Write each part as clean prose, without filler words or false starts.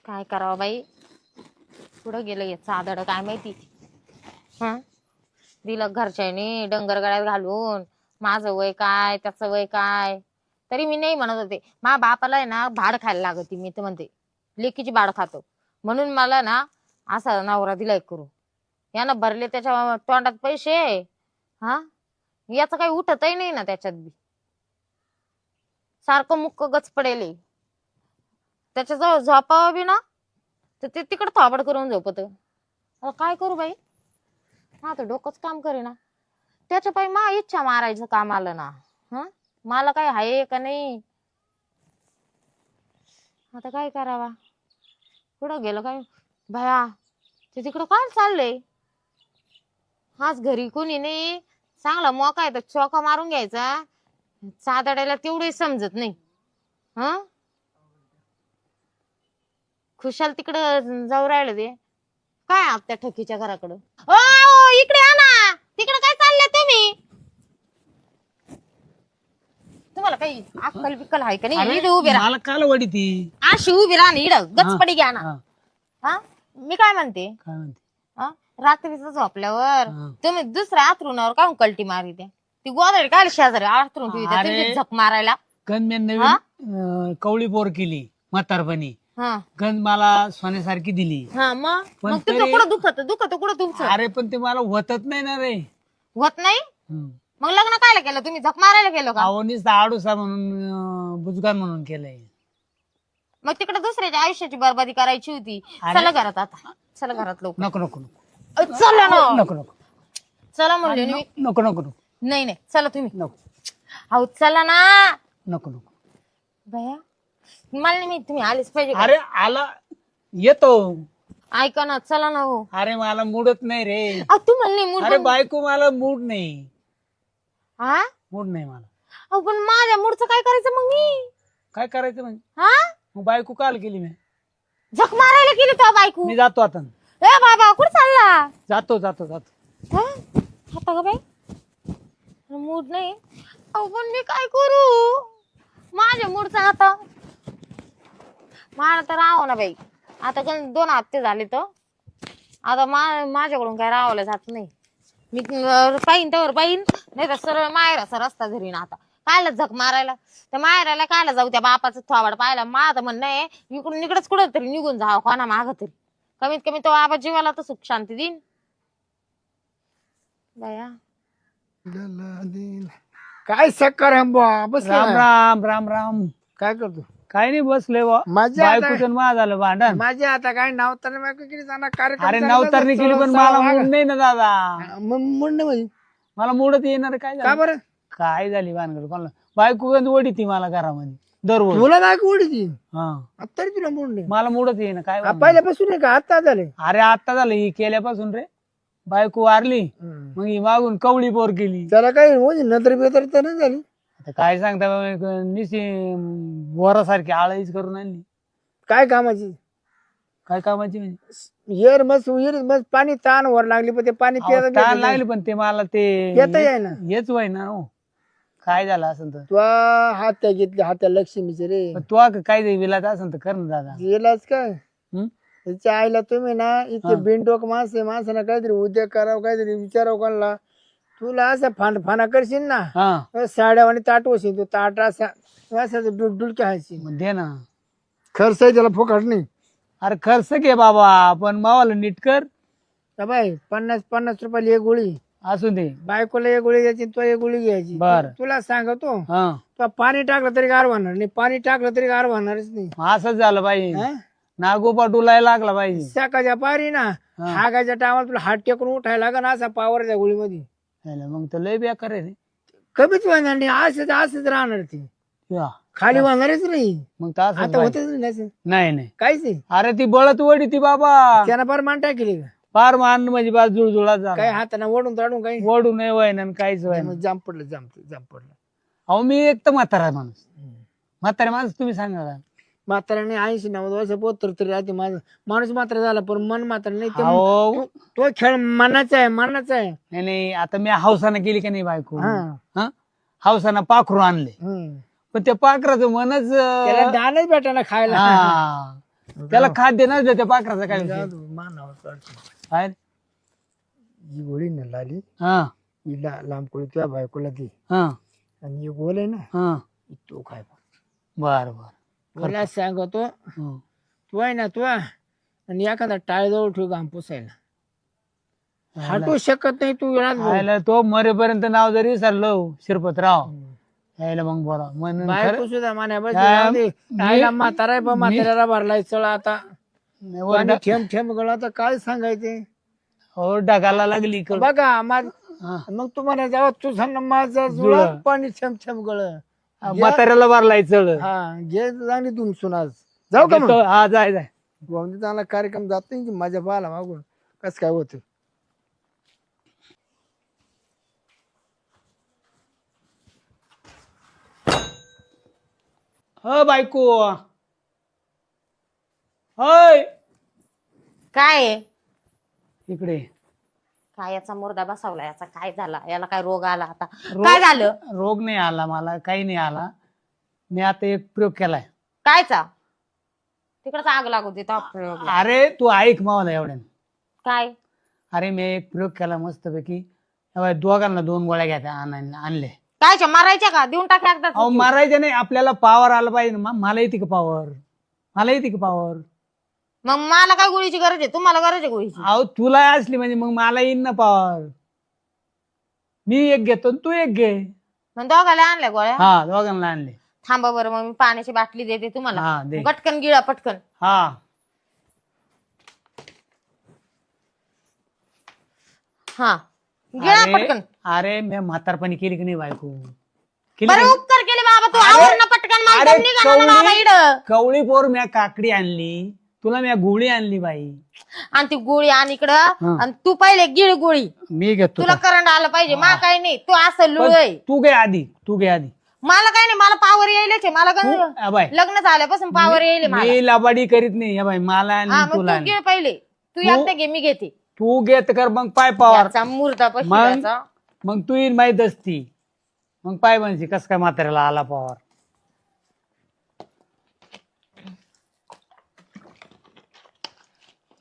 काय करावं बाई, कुठं गेलं हे चादड काय माहिती. हा, दिलं घरच्यानी डंगर गळ्यात घालून. माझं वय काय त्याचं वय काय, तरी मी नाही म्हणत होते. मा बापाला आहे ना भाड खायला लागती, मी तर म्हणते लेकीची भाड खातो म्हणून मला ना असा नवरा दिलाय करू. यानं भरले त्याच्या तोंडात पैसे. हा, याचं काही उठतही नाही ना त्याच्यात बी, सारखं मुक्क गच पडेल. त्याच्याजवळ झोपावं बी ना तर ते तिकडं थोबड करून झोपत. काय करू बाई, हा तर डोकंच काम करेना. त्याच्या पायी मा इच्छा मारायचं काम आलं ना. हा, मला काय आहे का नाही, आता काय करावा. कुठं गेलं काय भया, ते तिकडं काय चाललंय. हाच घरी कोणी नाही, चांगला मोका आहे तर चोका मारून घ्यायचा. चादड्याला तेवढे समजत नाही. हा, खुशाल तिकडं जाऊ राहिलं ते काय आपल्या ठकीच्या घराकडं. ओ इकडे या ना, तिकडे काय चालले तुम्ही. तुम्हाला काही अक्कल बिक्कल आहे का नाही. इकडे उभे राहा, मला काल वडी ती अशी उभी राहा ना, इकडं गचपडी घ्या ना. हा. हा, मी काय म्हणते, काय म्हणते हा, रात्रीचं झोपल्यावर हा. तुम्ही दुसऱ्या आथरुणावर काय कल्टी मारी द्या. ती गोदडी काय शेजारी आथरून ठेवी द्या अरे. तुमची झक मारायला. गंज मी हा? नवीन कवळी पोर केली म्हातारपणी. हा गंज मला सोन्यासारखी दिली. हा, मग पण मग तुमचं तरी- कुठं दुखत कुठं तुमचं अरे पण ते मला होतच नाही ना रे. होत नाही. हम्म. मग लग्न कायला केलं तुम्ही, झक मारायला गेलो का. आवनीच आडूसा म्हणून बुजगान म्हणून केलंय. मग तिकडे दुसऱ्याच्या आयुष्याची बरबादी करायची होती. अरे. चला घरात आता, चला घरात लोक. नको नको नको चला ना, नको नको चला म्हणले मी. नको नको नको नाही नाही, चला तुम्ही. नको अहो चला ना नको नको. भया, मला नाही माहित तुम्ही आलेच पाहिजे का? अरे आला येतो. ऐका ना, चला ना. हो अरे मला मूडच नाही रे. तुम्हाला नाही मूड. अरे बायको मला मूड नाही. हा, मूड नाही मला. अहो पण माझ्या मूडचं काय करायचं मग मी. काय करायचं म्हणजे हा, मग बायको काल केली मी. झक मारायला गेली तो बायको. मी जातो आता. ए बाबा कुठं चालला. जातो जातो जातो. हा, आता का बाई मूड नाही. अहो पण मी काय करू, माझ्या मूडचा आता मला तर राहावं ना बाई. आता 2 हप्ते झाले तर आता माझ्याकडून काय राहावलं जात नाही. मी पाहिन त्यावर पाहिन, नाही तर सरळ मायराचा रस्ता धरीन. आता कायला झक मारायला, त्या मायराला कायला जाऊ, त्या बापाचं थोबाड पाहायला. माझं म्हणणं आहे इकडून इकडंच कुठं तरी निघून जावं, कोणा माग तरी. कमीत कमी तो बाबा जीवाला तर सुख शांती देईन. बया काय सकार बस राम राम राम राम. काय करतो काय नाही बसले बा. माझ्या आता- बायकोचं मा झालं भांडण. माझे आता काय नावताना बायको केली जाणार कार्यक्रम अरे चालला नवतरणी तर केली पण सहा मला वागा. मूड नाही ना दादा. मग मुंड म्हणजे मला मूडच येणार. काय का झालं बरं काय झाली भानगड कोणाला. बायको गंज ओढी ती मला घरामध्ये दररोज. तुला बायको उडीची हा, तरी तुला मुंड मला मूडच येईना. काय भानगड? पहिल्यापासून आहे का आता झाले अरे आता झालं ही केल्यापासून रे. बायको वारली मग ही मागून कवळी पोर केली. त्याला काय म्हणजे नंतर बेतर तर नाही झाली. आता काय सांगता बाबा, निशी वरासारखी आळीच करून आणली. काय कामाची काय कामाची म्हणजे येर मस्त पाणी ताण वर लागली पण ते पाणी अहो, ताण लागली पण ते मला ते येता येईना. हेच वय ना हो. काय झालं असं तर तू हात्या घेतली हात्या लक्ष्मीचे रे पण तू काय विलाच असं तर कर ना दादा. गेलाच काय हं? त्याच्या आईला तुम्ही ना इतके हा. बिनडोक माणसानं काहीतरी उद्योग करावं काहीतरी विचारावं कोणाला. तुला असं फाना करशील ना हा साड्यावानी ताट वशील तू ताट असं डुलकी हायची मग दे ना. खर्च आहे त्याला फुकट नाही. अरे खर्च घे बाबा पण मावाला नीट कर. का बाई 50 रुपयाला एक गोळी असू दे. बायकोला एक गोळी द्यायची तो एक गोळी घ्यायची. बरं. तुला सांगतो हा तुला पाणी टाकलं तरी गार होणार नाही. पाणी टाकलं तरी गार होणारच नाही. असंच झालं पाहिजे. हं? नागोपा डुलायला लागला पाहिजे. सकाळच्या पारी ना हा. हागाच्या टायमाला तुला हात टेकून उठायला लागेल ना असा पावरच्या गोळीमध्ये. याला मग तर लय बेकार आहे रे. कमीच होणार नाही. असंच राहणार ती या. खाली होणारच नाही. मग तर असंच आता पाहिजे. होतच नाही असं. नाही नाही. काहीच नाही. अरे ती बळत वडी ती बाबा. त्यानं फार मान टाकली का फार मान म्हणजे बा जुळजुळा झाला. काही हाताना ओढून ताडून काही वडू नाही वय ना काहीच वय ना. जाम पडलं जाम पडलं. अहो मी एक तर म्हातारा माणूस. म्हातारा माणूस तुम्ही सांगा का? म्हाताऱ्याने 80-90 वर्ष पोतर तरी राहते माझं. माणूस मात्र झाला पण मन मात्र नाही. ते अहो तो खेळ मनाचा आहे मनाचा आहे. नाही नाही आता मी हौसानं केली का नाही बायको. हा. हा हौसानं पाखरू आणले हम्म. पण त्या पाखराचं मनच त्याला दानच भेटायला खायला. हा त्याला खाद्य नसलं त्या पाखराचा काय विषय? मानावर चढतो. काय? ही गोळी न लाली हा हिला लांब कोळी तुझ्या बायकोला दे हा आणि ही गोल आहे ना हा ही तू खाय बर बर मला सांगतो हं. तू आहे ना तू आणि एखादा टाळजवळ ठेव घाम पुसायला हटू शकत नाही तू वेळात भाऊ. आयला तो मरेपर्यंत नाव जरी विसरलो शिरपतराव यायला मग बोला म्हणून बायको खरं- सुद्धा मान्या काय- आईला म्हातारा आहे पण म्हाताऱ्याला भरलाय चळ आता नाही, आणि ओरडा- ठेम ठेम गळ आता काय सांगायचे ओरडायला लागली इकडं. बघा हा. मग तुम्हाला जेव्हा तुझा माझा जुळा जुळा. पाणी छम छम गळ म्हाताऱ्याला मारलाय चढ हा घे चांगली तुमसून आज जाऊ का मग हा जाय जाय म्हणजे चांगला कार्यक्रम जात नाही की माझ्या बाला मागून कस काय होत हो बायको होय काय आहे? इकडे काय याचा मुर्दा बसवला, याचा काय झाला, याला काय रोग आला आता? काय झालं? रोग नाही आला मला, काही नाही आला. मी आता एक प्रयोग केलाय. कायचा? तिकडच आग लागू दे तो प्रयोग. अरे तू ऐक मावला एवढ्या. काय? अरे मी एक प्रयोग केला मस्तपैकी. दोघांना 2 गोळ्या घ्या आणले. कायच्या मारायच्या का? देऊन टाक एकदा. अहो मारायचे नाही, आपल्याला पावर आला पाहिजे ना. मला येते का पावर? मला येते का पावर? मग मला काय गोळीची गरज आहे? तुम्हाला गरज आहे गोळीची? अहो तुला असली म्हणजे मग मला येईन ना पावर. मी एक घेतो तू एक घे. मग दोघाला आणल्या गोळ्या? हा दोघांना आणले. थांबा बरं, मग मी पाण्याची बाटली देते तुम्हाला. हा दे. पटकन गिळा पटकन. हा हा गिळा अरे पटकन. अरे मी म्हातारपणी केली की नाही बायको? केली बरं का? उपकार केले बाबा, तू अरे- आवर ना पटकन. मला अरे दम निघाला ना बाबा कवळी इकडं. कवळी पोर म्या काकडी आणली, तुला म्या गोळी आणली बाई. आणि ती गोळी आण इकडं. हा. आणि तू पहिले गिळ गोळी. मी घेतो. तुला करंट आलं पाहिजे. मा काय नाही, तू असं लुळय. तू घे आधी, तू घे आधी. मला काय नाही, मला पावर यायलाच आहे. मला तू काय आ बाय लग्न झाल्यापासून पावर येईल मला. मी लबाडी करीत नाही. या बाई मला हा आणि मग तुला तू आणली. गिळ पहिले. तू तू- एकदा घे, मी घेते. तू घेत कर मग पाय पावर. याचा मुर्दा मग पशी. मग तू येईल माहित असती. मग पाय म्हणजे कस काय म्हाताऱ्याला आला पावर.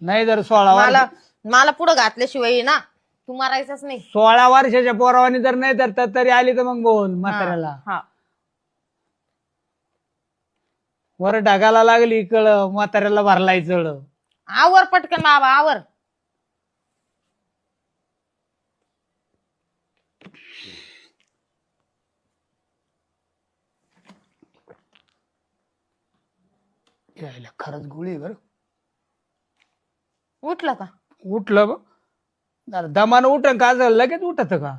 नाही जर 16 मला मला पुढे घातल्याशिवाय ये ना, तू मारायचंच नाही. 16 वर्षाच्या पोरावानी जर नाही तर तरी आली तर मग बोल म्हाताऱ्याला. हा वर ढगाला लागली कळ, म्हाताऱ्याला भरलाय चढ. आवर पटकन बाबा, आवर. यायला खरंच गोळी बर. उठलं का? उठलं बघ जरा दमानं उठन का झालं लगेच उठत का?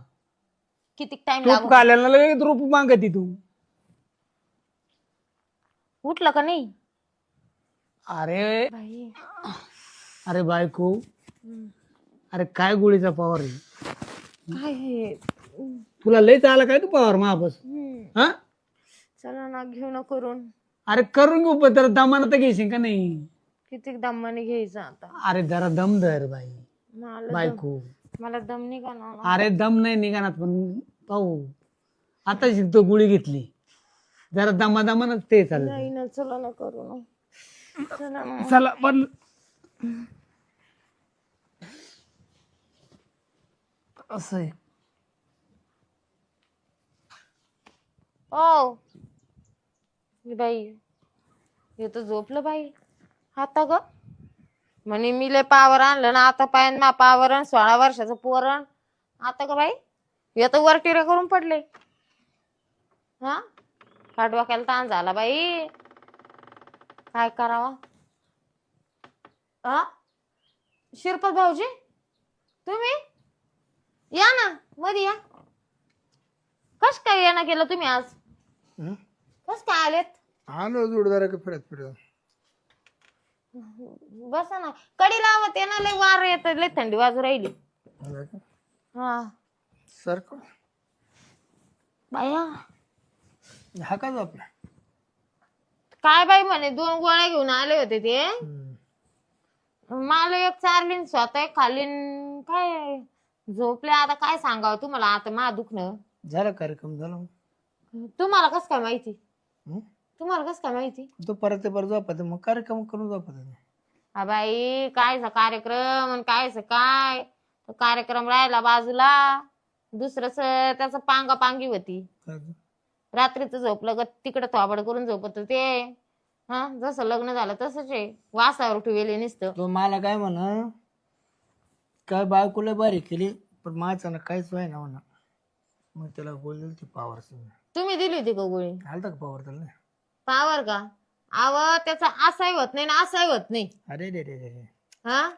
किती टाइम तूप लागू? काल्याला लगेच रूप मागती तू. उठलं का नाही? अरे बाई. अरे बायको, अरे काय गोळीचा पॉवर आहे? काय हे? तुला लयच आला काय तू पॉवर महाबस? हा चला ना, घेऊ ना करून. अरे करून घेऊ पण जरा दमानं तर घेशील का नाही? किती दमाने घ्यायचं आता? अरे जरा दम धर बाई. मला बायको मला दम निघा ना. अरे दम नाही निघाणार पण पाहू. आता शिकतो गोळी घेतली जरा दमादमानच ते चाललं. नाही ना, चला ना करू ना. चला ना. चला पण असं आहे. ओ बाई, हे तर झोपलं बाई. आता ग म्हणे मी लय पावर आणलं ना, आता पायन मा पावर 16 वर्षाचं पोरण. आता ग बाई, हे तर वरटिरे करून पडले. हा पाठवाक्याला ताण झाला बाई. काय करावा? हा शिरपत भाऊजी, तुम्ही या ना मध्ये या. कस काय येणं केलं तुम्ही आज? कस काय आलेत? आलो जोडदार फिरत फिरत. बसा ना, कडी लावत आहे ना, लय वार येत, लय थंडी वाजू राहिली. हा सारखं बाया, हा का आपला काय बाई म्हणे 2 गोळ्या घेऊन आले होते ते. मला एक चारलीन, स्वतः एक खाल्लीन. काय झोपले आता, काय सांगावं तुम्हाला आता मा दुखणं. झाला कार्यक्रम झाला. तुम्हाला कस काय माहिती? तुम्हाला कसं काय माहिती? तो परत ते परत झोपत मग कार्यक्रम करून झोपत बाई कायचा कार्यक्रम आणि कायचं काय, तो कार्यक्रम राहिला बाजूला, दुसरंच त्याचं पांगापांगी होती. रात्रीचं झोपलं ग तिकडे थोबाड करून झोपत ते. हा, जसं लग्न झालं तसंच आहे, वासावर ठेवले नुसतं. तो मला काय म्हणा, काय बायकोला बारीक केली पण माझं ना काहीच व्हाय ना म्हणा. मग त्याला बोलले ती पावर तुम्ही दिली होती का गोळी? आलता का पावर त्याला? पावर का? आव त्याचा असाही होत नाही ना असाही होत नाही. अरे रे रे रे रे. हा,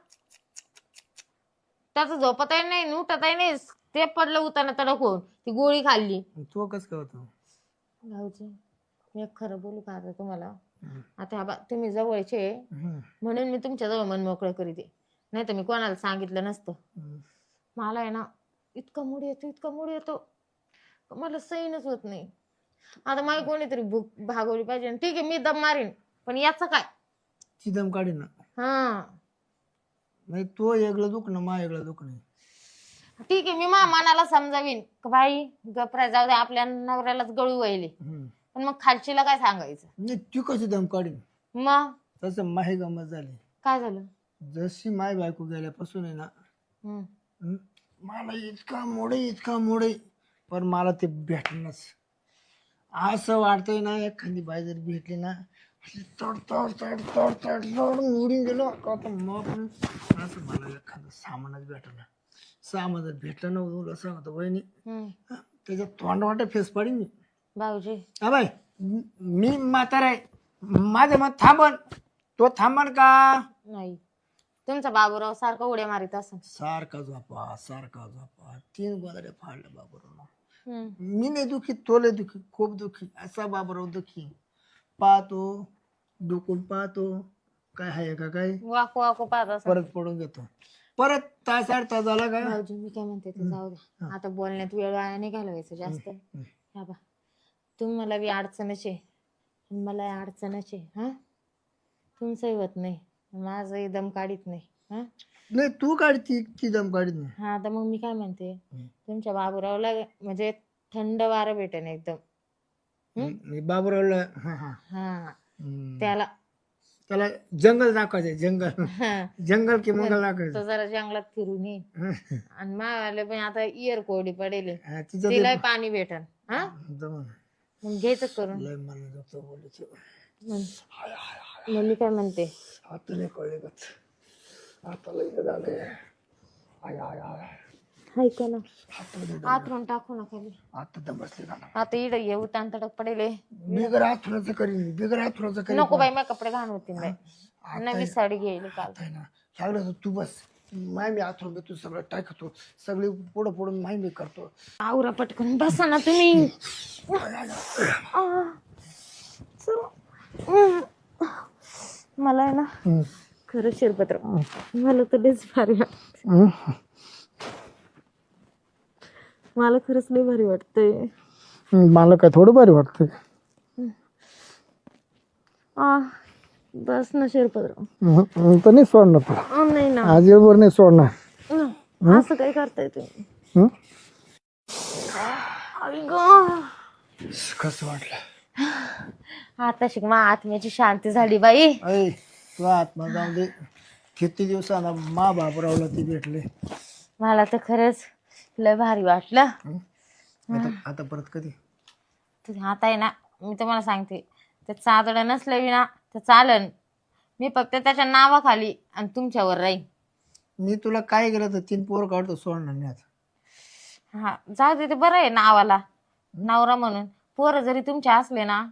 त्याचं झोपतही नाही उठतही नाही, ते पडलं उताना तडक होऊन ती गोळी खाल्ली. तो कस काय होतो? भाऊजी मी एक खरं बोलू का आता तुम्हाला? आता तुम्ही जवळचे म्हणून मी तुमच्या जवळ मन मोकळं करीते, नाही तर मी कोणाला सांगितलं नसतं. मला आहे ना इतका मूड येतो मला सहनच होत नाही. आता मला कोणीतरी भूक भागवली पाहिजे. ठीक आहे मी दम मारीन, पण याचं काय? ती दम काढीन ना. हा नाही तो वेगळं दुखणं मा वेगळं दुखणं. ठीक आहे मी मनाला समजावीन बाई गपरा जाऊ दे, आपल्या नवऱ्यालाच गळू व्हायले, पण मग खालचीला काय सांगायचं? नाही ती कशी दम काढीन? मग तसं माही गमत झाली. काय झालं? जशी माय बायको गेल्यापासून आहे ना मला इतका मोडे पण मला ते भेटणंच असं वाटतंय ना. एखादी बाई जर भेटली ना तड तड तड तड तड तड उडून गेलो का तर मग पण असं मला एखादं सामानच भेटलं. सामान जर भेटलं ना तुला सांगतो वहिनी, त्याच्या तोंड वाटत फेस पाडीन मी. भाऊजी हा बाई मी म्हातारा आहे, माझं मत थांबन, तो थांबन का? नाही, तुमचा बाबूराव सारखा उड्या मारित असं. सारखा झोपा 3 गोदाड्या फाडल्या बाबूराव. मी नाही दुखी, तो लय दुखी, खूप दुखी. असा बाबूराव दुखी. पाहतो डोकून पाहतो काय आहे का काय, वाकू पाहत असं. परत पडून घेतो. परत तास 8 तास झाला का? भाऊजी मी काय म्हणते ते जाऊ द्या, आता बोलण्यात वेळ वाया नाही घालवायचं जास्त. हा बा, तुम्हाला बी अडचणच आहे, मला अडचणच आहे. हा, तुमचंही होत नाही, माझंही दम काढीत नाही. हा नाही तू काढती ती दम काढीत नाही. हा, तर मग मी काय म्हणते, तुमच्या बाबूरावला म्हणजे थंड वारं भेटेन एकदम. बाबूरावला हा त्याला जंगल दाखवायचं. जंगल की मंगल तो दाखवायचं. जरा जंगलात फिरून ये, आणि मावाले पण आता इयर कोरडी पडेल, तिचं तिला पाणी भेटन. हा मग घ्यायचं करून. लय मला जातं बोलायचं. मग मी काय म्हणते, आता नाही कळले का आता लय झाले. ऐका ना, आथरून टाकू ना खाली. आता तर बसले ना. आता इड येऊ ताण तडक पडेल. बिगर आथुराचं करीन, बिगर आथुराचं करीन. नको बाई, माझे कपडे घाण होतील बाई. नवी साडी घ्यायली काल. आहे ना सगळं तू बस. माय मी आथरून घेतो, सगळं टाकतो, सगळे पुढं पुढून माय मी करतो. आवरा पटकन, बसा ना तुम्ही. मला आहे ना खरं शिरपत्र, मला तर लयच भारी वाटत. मला खरंच लय भारी वाटतंय. मला काय थोडं बरं वाटतंय. बस ना शिरपत्र. तर नाही सोडणार तुला, नाही ना, आज वर नाही सोडणार. असं काय करताय तुम्ही? कसं वाटलं आता शिक आत्म्याची शांती झाली बाई. तू आत्मा जाऊ दे. किती दिवसांना मा बापरावला ती भेटले. मला तर खरंच लय भारी वाटलं. आता परत कधी? आता आहे ना, मी तुम्हाला सांगते, ते चादडं नसलं ना तर चालन. मी फक्त त्याच्या नावाखाली आणि तुमच्यावर राहीन. मी तुला काय केलं तर 3 पोर काढतो, सोडणार नाही आता. हा जाऊ दे, ते बरं आहे नावाला नवरा म्हणून. पोरं जरी तुमचे असले ना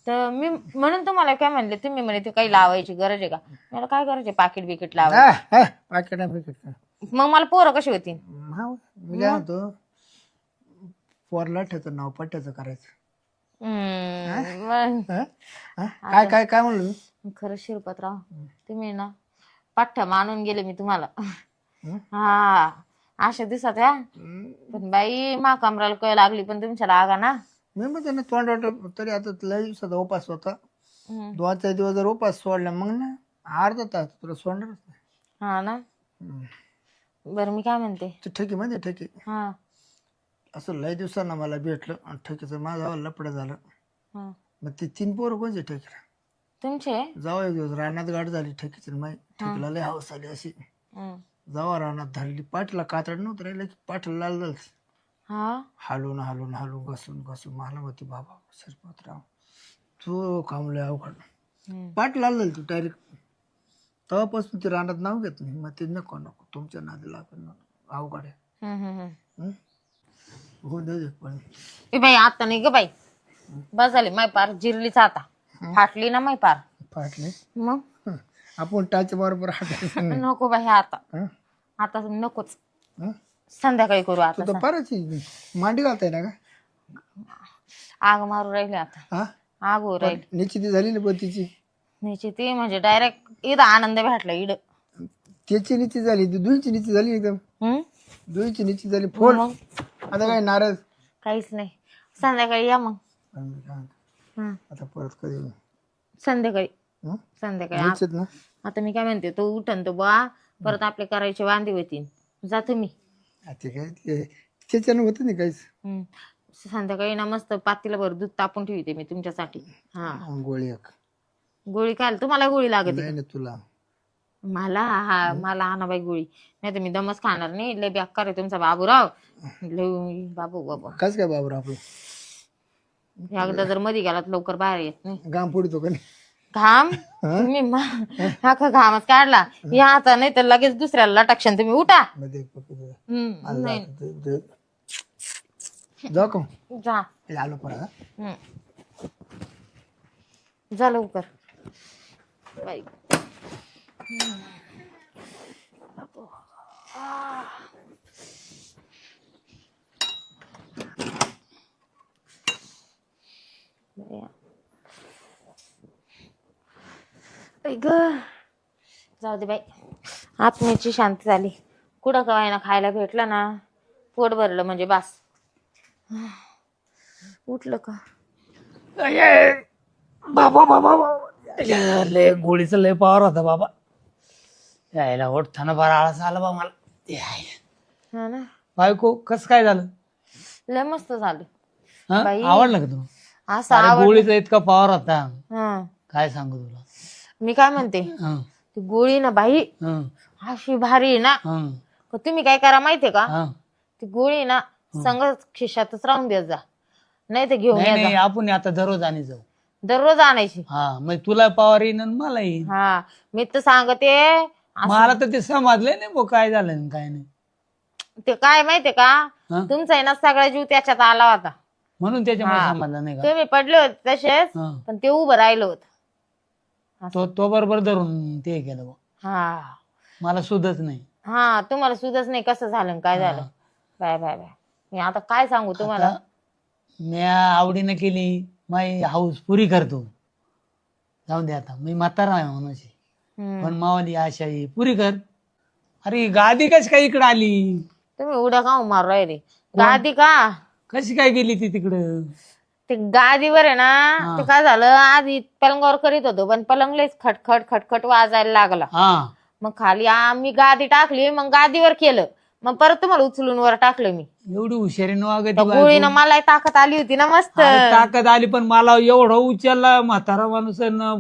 तर मी म्हणून तुम्हाला काय म्हणले, तुम्ही म्हणे ते काही लावायची गरज आहे का? मला काय गरज आहे पाकिट बिकिट लावायची? पाकिट मग मला पोरं कशी होती? मी काय म्हणतो, पोरला ठेवतो नाव पट्ट्याचं करायचं. काय काय काय म्हणलं? खरं शिरपतराव, तुम्ही ना पठ्ठा मानून गेले मी तुम्हाला. हा अशा दिवसात या, पण बाई मा कमराला कळ लागली, पण तुमच्या लागा ना. मी म्हणते ना तोंड वाटत तरी आता लय दिवसाचा उपास होता. 2-4 दिवस जर उपास सोडला मग ना अर्धा तास तुला सोडणारच नाही. हा ना, बरं मी काय म्हणते, ठेकी म्हणजे ठेकी. हा असं लय दिवसांना मला भेटलं आणि ठेकीचं माझा लपडं झालं. मग ते 3 पोरं कोणचे ठेकीला तुमचे जाऊ एक दिवस रानात गाठ झाली ठेकीची माई ठेकीला लय हौस आली अशी हं. जावा रानात धरली पाठला कातड नव्हतं राहिलं की पाठला लाल झालं हा हालून हालून हालून घसून घसून मला होती बाबा शिरपतराव तू कामले अवघड हं. पाठ लाल झाली तू डायरेक्ट तेव्हापासून ते रानात नाव घेत नाही मग ते नको नको तुमच्या नादी लागून अवघड आहे हं, हं, हं. हो दे पण ए बाई आता नाही ग बाई बस झाली माय पार जिरलीच आता फाटली ना माय पार फाटले मग आपण टाच बरोबर हातायचं नाही नको बाई आता हं? आता नकोच हं? संध्याकाळी करू तू आता तर फारच मांडी घालताय ना का आग मारू राहिली आता हा आग हो राहिली निश्चिती झाली ना पण तिची ती म्हणजे डायरेक्ट इथं आनंद भेटला इड त्याची नीती झाली दुईची नीती झाली एकदम हम्म दुईची नीती झाली फोन मग आता काय नाराज काहीच नाही संध्याकाळी या मग पण मी काय म्हणतो, हं. आता परत कधी येऊ? संध्याकाळी हं? संध्याकाळी निश्चित ना आता मी काय म्हणते तो उठन तो बा परत आपले करायचे वांदे होतील जातो मी ते काय त्याच्यानं होतं नाही काहीच हं. संध्याकाळी ना मस्त पातीला भर दूध तापून ठेवते मी तुमच्यासाठी हा गोळी एक गोळी काय तुम्हाला गोळी लागते नाही ना तुला मला हा मला आणा बाई गोळी नाही तर मी दमच खाणार नाही लय बेकार आहे तुमचा बाबूराव लय बाबू बाबा कस काय बाबर आपलं एकदा जर मध्ये गेला तर लवकर बाहेर येत नाही गाम पुढतो का नाही घाम तुम्ही हा का घामच काढला या आता नाही तर लगेच दुसऱ्याला लटकशन तुम्ही उठा मध्ये पकडतो. हम्म, नाही जाऊ का जा हे आलो परत हम्म. जा लवकर बाई जाऊ दे बाई आत्म्याची शांती झाली कुठं काय ना खायला भेटलं ना पोट भरलं म्हणजे बास उठलं का बाबा बाबा लय गोळीचा लय पावर होता बाबा यायला ओढताना फार आळस आला बा मला यायला. हा ना बायको कस काय झालं लय मस्त झालं हं? बाई. आवडलं का तुला असं अरे गोळीचा इतका पावर होता हं. काय सांगू तुला मी काय म्हणते हं, ती गोळी ना बाई हं, अशी भारी आहे ना हं, का तुम्ही काय करा माहितीये का हं. ती गोळी ना संग खिशातच राहून देत जा नाही तर घेऊन नाही या नाही जा. आपण आता दररोज आणि जाऊ दररोज आणायची हा मग तुला पावर येईन आणि मला येईन हा मी तर सांगते असं- मला तर ते समजले नाही भाऊ काय झालं आणि काय नाही ते काय माहितीये का हं? तुमचा आहे ना सगळा जीव त्याच्यात आला होता म्हणून त्याच्यामुळे हा. समजलं नाही का तुम्ही पडले होते तसेच हं. पण ते उभं राहिलं होत तो बरोबर धरून ते केलं बुवा. हा मला सुधच नाही हा तुम्हाला सुधच नाही कसं झालं आणि काय झालं हा. बाय बाय बाय मी आता काय सांगू तुम्हाला आता मी आवडीनं केली माई हाऊस पुरी करतो जाऊन दे आता मी म्हातारा आहे म्हणून हम्म. पण मावाली आशा आहे पुरी कर अरे गादी कशी काय इकडे आली तुम्ही उड्या का मारू राहिले गादी का कशी काय गेली ती तिकडं ते गादीवर आहे ना हा. ते काय झालं आधी पलंगावर करीत होतो पण पलंगलेच खटखट खटखट वाजायला लागला हा मग खाली आम्ही गादी टाकली मग गादीवर केलं मग परत तुम्हाला उचलून वर टाकलं मी एवढी हुशारीनं वागत त्या गोळीनं मला ताकद आली होती ना मस्त ताकद आली पण मला एवढं उचलला म्हातारा माणूस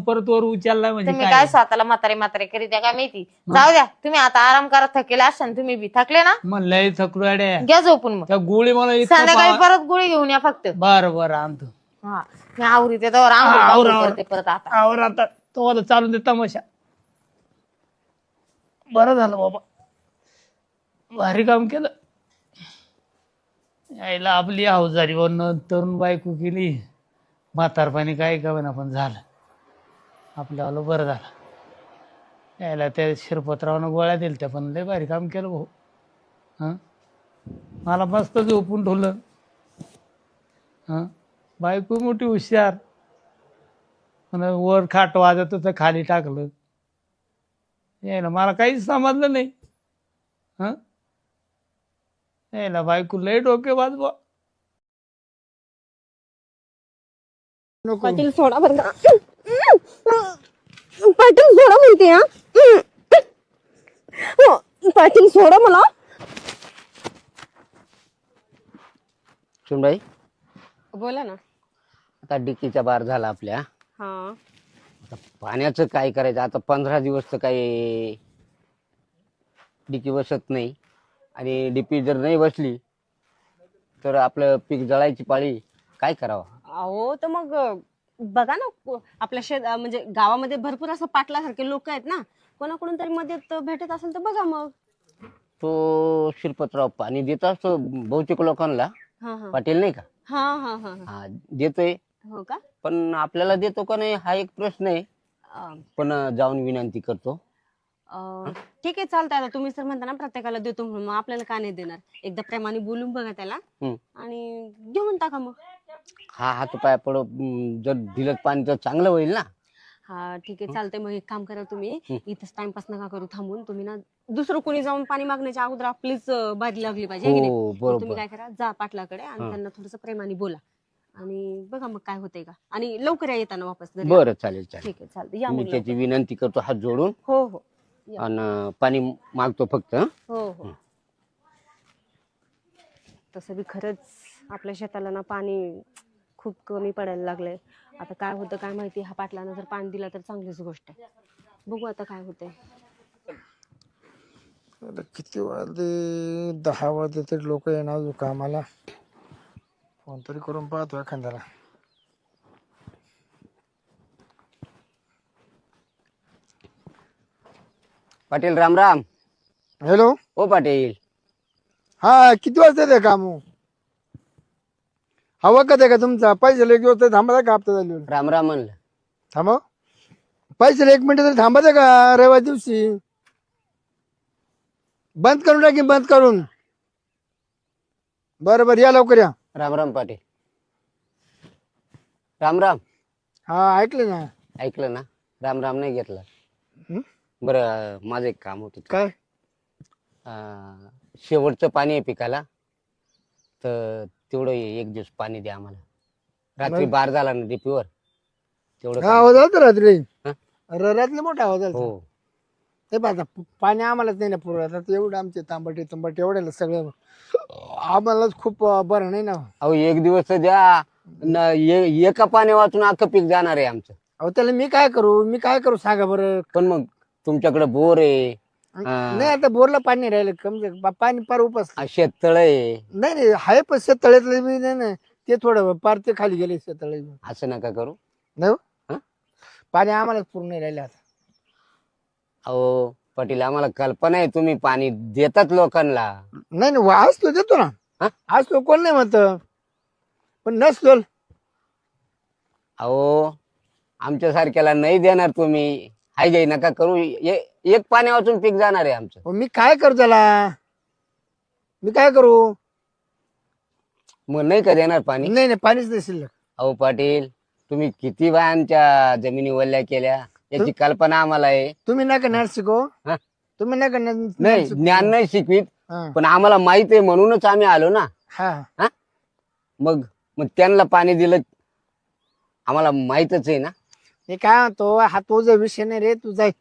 परत वर उचलला म्हणजे तुम्ही काय काय स्वतःला म्हातारे म्हातारे करीत द्या का माहिती जाऊ द्या तुम्ही आता आराम करत थकेले असाल तुम्ही बी थकले ना मग लय थकलो अड्या घ्या झोपून मग त्या गोळी मला इतका संध्याकाळी परत गोळी घेऊन या फक्त बरं बरं आणतो हा मी आवरीते त्यावर आवर, आंघोळ आवर. करते परत आता आवर आता तो चालून दे तमाशा बरं झालं बाबा भारी काम केलं यायला आपली अवजारी वरनं तरुण बायको केली म्हातारपणी काय ना पण झालं आपल्याला बरं झालं यायला त्या शिरपतरावनं गोळ्या दिल्या त्या पण लय भारी काम केलं भाऊ हां मला मस्त झोपून ठेवलं हां बायको मोठी हुशार आणि वर खाट वाजत होतं खाली टाकलं यायला मला काहीच समजलं नाही हां यायला बायको लय डोके वाजवा नको पाटील सोडा बरं का पाटील सोडा म्हणते हा हो, पाटील सोडा मला सुनबाई बोला ना. आता डिकीचा बार झाला आपल्या. हा आता पाण्याचं काय करायचं आता 15 दिवस तर काही डिकी बसत नाही आणि डीपी जर नाही बसली तर आपलं पीक जळायची पाळी. काय करावं? अहो तर मग बघा ना आपल्या म्हणजे गावामध्ये भरपूर असं पाटलासारखे लोक आहेत ना, कोणाकडून तरी मदत भेटत असेल तर बघा मग. तो शिरपतराव पाणी देत असतो बहुतेक लोकांना. हा हा पाटील नाही का? हा हा हा हा. हा देतोय, हो का? पण आपल्याला देतो का नाही हा एक प्रश्न आहे. अं, पण जाऊन विनंती करतो. ठीक आहे चालतंय. आता तुम्ही तर म्हणता ना प्रत्येकाला देतो म्हणून, मग आपल्याला का नाही देणार? एकदा प्रेमाने बोलून बघा त्याला हम्म. आणि घेऊन टाका मग. हा हात पाय पडो, जर दिलं पाणी तर चांगलं होईल ना. हा ठीक आहे चालतंय. मग एक काम करा तुम्ही, इथंच टाइमपास नका करू थांबून. तुम्ही ना दुसरं कोणी जाऊन पाणी मागण्याच्या अगोदर आपलीच बाजी लागली पाहिजे है की नाही? हो मग बरोबर. तुम्ही काय करा, जा पाटलाकडे आणि त्यांना थोडस प्रेमाने बोला आणि बघा मग काय होतंय का. आणि लवकर या येताना वापस घरी. बरं चालेल चालेल. ठीक आहे चालतंय. या मी मग त्याची लवकर. विनंती करतो हात जोडून हो हो या. आणि पाणी मागतो फक्त. हो हो. तसं बी खरंच आपल्या शेताला ना पाणी खूप कमी पडायला लागलंय. आता काय होतं काय माहिती. हा पाटलानं जर पाणी दिलं तर चांगलीच गोष्ट आहे. बघू आता काय होतंय. आता किती वाजले? 10 वाजले तरी लोक येणार अजून कामाला. फोन तरी करून पाहतो एखाद्याला. पाटील राम राम. हॅलो. ओ पाटील. हा किती वाजता ते काम? हवा का का तुमचा? पैसे एक दिवस थांबा का? हप्ता झाली राम राम म्हणलं. थांबा. पैसे 1 मिनिट तरी थांबा का? रविवार दिवशी बंद करून टाकी, बंद करून. बरं बरं या लवकर या. राम राम पाटील. राम राम. हा ऐकलं ना. ऐकलं ना? राम राम नाही घेतला. हं? बरं माझं एक काम होतं. काय? शेवटचं पाणी आहे पिकाला, तर तेवढं 1 दिवस पाणी द्या आम्हाला. रात्री बार झाला ना डीपीवर तेवढं. हा आवाज आला रात्री. हं? रात्री मोठा आवाज आला. हो हे पाहता पाणी आम्हालाच नाही ना पुरवत. आता एवढं आमचे तांबटे एवढ्याला सगळं आम्हालाच खूप बरं नाही ना. अहो 1 दिवस तर द्या. एका पाणी वाचून अख्खं पीक जाणार आहे आमचं. अहो त्याला मी काय करू सांगा बरं. पण मग तुमच्याकडे बोर आहे, नाही आता बोरला पाणी राहिलं कमी. पाणी पार उपास शेततळ आहे. नाही नाही हाय पण शेततळ्यातलं मी नाही ना. ते थोडं पार ते खाली गेले शेततळे. असं नका करू. नाही हो? हं? पाणी आम्हाला पूर्ण नाही राहिलं आता. अहो पाटील आम्हाला कल्पना आहे तुम्ही पाणी देतात लोकांना. नाही नाही असलो देतो ना. हं? असलो कोण नाही म्हणत, पण नसलो. अहो आमच्या सारख्याला नाही देणार तुम्ही. हाय गाई नका करू. एक पाणी वाचून पीक जाणार आहे आमचं. मी काय करू त्याला? मी काय करू? मग नाही का देणार पाणी? नाही नाही पाणीच नाही शिल्लक. अहो पाटील तुम्ही किती बायांच्या जमिनी वल्ल्या केल्या याची कल्पना आम्हाला आहे. तुम्ही नका नॅट शिकव. हं? तुम्ही नका नाही ज्ञान नाही शिकवीत, हा पण आम्हाला माहित आहे म्हणूनच आम्ही आलो ना. हा. मग मग त्यांना पाणी दिलं आम्हाला माहितच आहे ना. हे काय म्हणतो, हा तुझा विषय नाही रे. तू जाय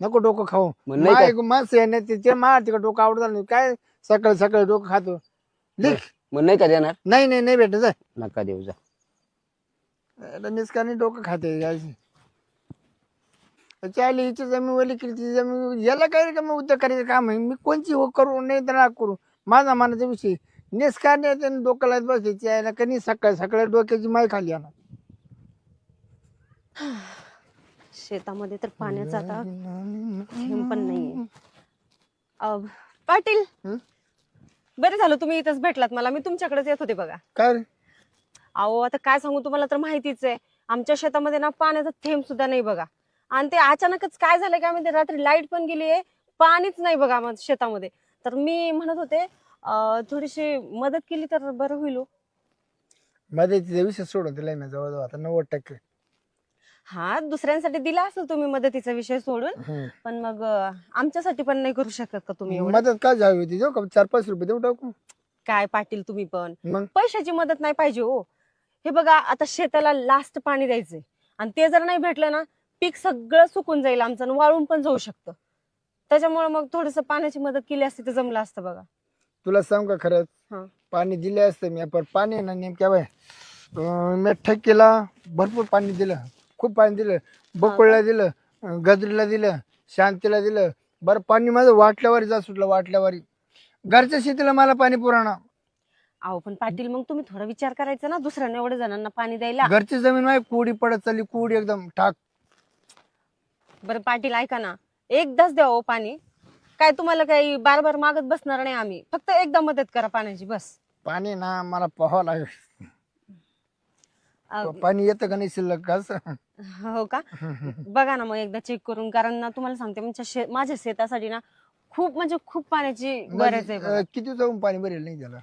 नको डोकं खाऊ. मग नाही काय? माणसं आहे ना ते मा तिकडे डोकं आवडत नाही. काय सकाळी सकाळी डोकं खातो. लिख. मग नाही का देणार? नाही नाही नाही भेटत. जाय नका देऊ जा. निस्कानी डोकं खाते. चाली हिची जमीन वली केली ती जमीन. याला काय का मग उद्योग करायचं काम आहे. मी कोणची करू नाही तर ना करू. माझा मानाचा विषय निस्कारणे डोकं लावत बसायची यायला कधी सकाळी सकाळी डोक्याची माय खाली आणा. शेतामध्ये तर पाण्याचा आता थेंब पण नाहीये. पाटील हं? बरं झालं तुम्ही इथंच भेटलात मला. मी तुमच्याकडेच येत होते बघा. काय रे? अहो आता काय सांगू तुम्हाला, तर माहितीच आहे आमच्या शेतामध्ये ना पाण्याचा थेंब सुद्धा नाही बघा. आणि ते अचानकच काय झालं काय माहिती, रात्री लाईट पण गेली आहे, पाणीच नाही बघा शेतामध्ये. तर मी म्हणत होते थोडीशी मदत केली तर बरं होईल. मध्ये तिचा विषय सोडून दिलाय ना जवळजवळ आता 90%. हा दुसऱ्यांसाठी दिला असेल तुम्ही मदतीचा विषय सोडून, पण मग आमच्यासाठी पण नाही करू शकत का तुम्ही एवढं? मदत काय जावी होती? देऊ का 4-5 रुपये देऊ टाकू? काय पाटील तुम्ही पण मग पैशाची मदत नाही पाहिजे हो. हे बघा आता शेताला लास्ट पाणी द्यायचंय आणि ते जर नाही भेटलं ना पीक सगळं सुकून जाईल आमचं आणि वाळून पण जाऊ शकतं. त्याच्यामुळे मग थोडस पाण्याची मदत केली असती तर जमलं असतं बघा. तुला सांग का खरंच हा. पाणी दिले असतं मी, पण पाणी ना नेमक्या बाय मी ठेकेला भरपूर पाणी दिलं, खूप पाणी दिलं, बकुळला दिलं, गजरीला दिलं, शांतीला दिलं. बरं पाणी माझं वाटल्यावारी जा सुटलं, वाटल्यावारी. घरच्या शेतीला मला पाणी पुराणा. अहो पण पाटील मग तुम्ही थोडा विचार करायचा ना दुसऱ्यांना एवढ्या जणांना पाणी द्यायला. घरची जमीन माझी कोडी पडत चालली, कोडी एकदम ठाक. बरं पाटील ऐका ना, एकदाच द्या हो पाणी. काय तुम्हाला काही बार बार मागत बसणार नाही आम्ही, फक्त एकदा मदत करा पाण्याची बस. पाणी ना मला पाहावं लागेल. अ, पाणी येतं का नाही शिल्लक का असं? हो का? बघा ना मग एकदा चेक करून, कारण ना तुम्हाला सांगते माझ्या शेतासाठी ना खूप म्हणजे खूप पाण्याची गरज आहे बघा. किती जाऊन पाणी भरेल नाही त्याला?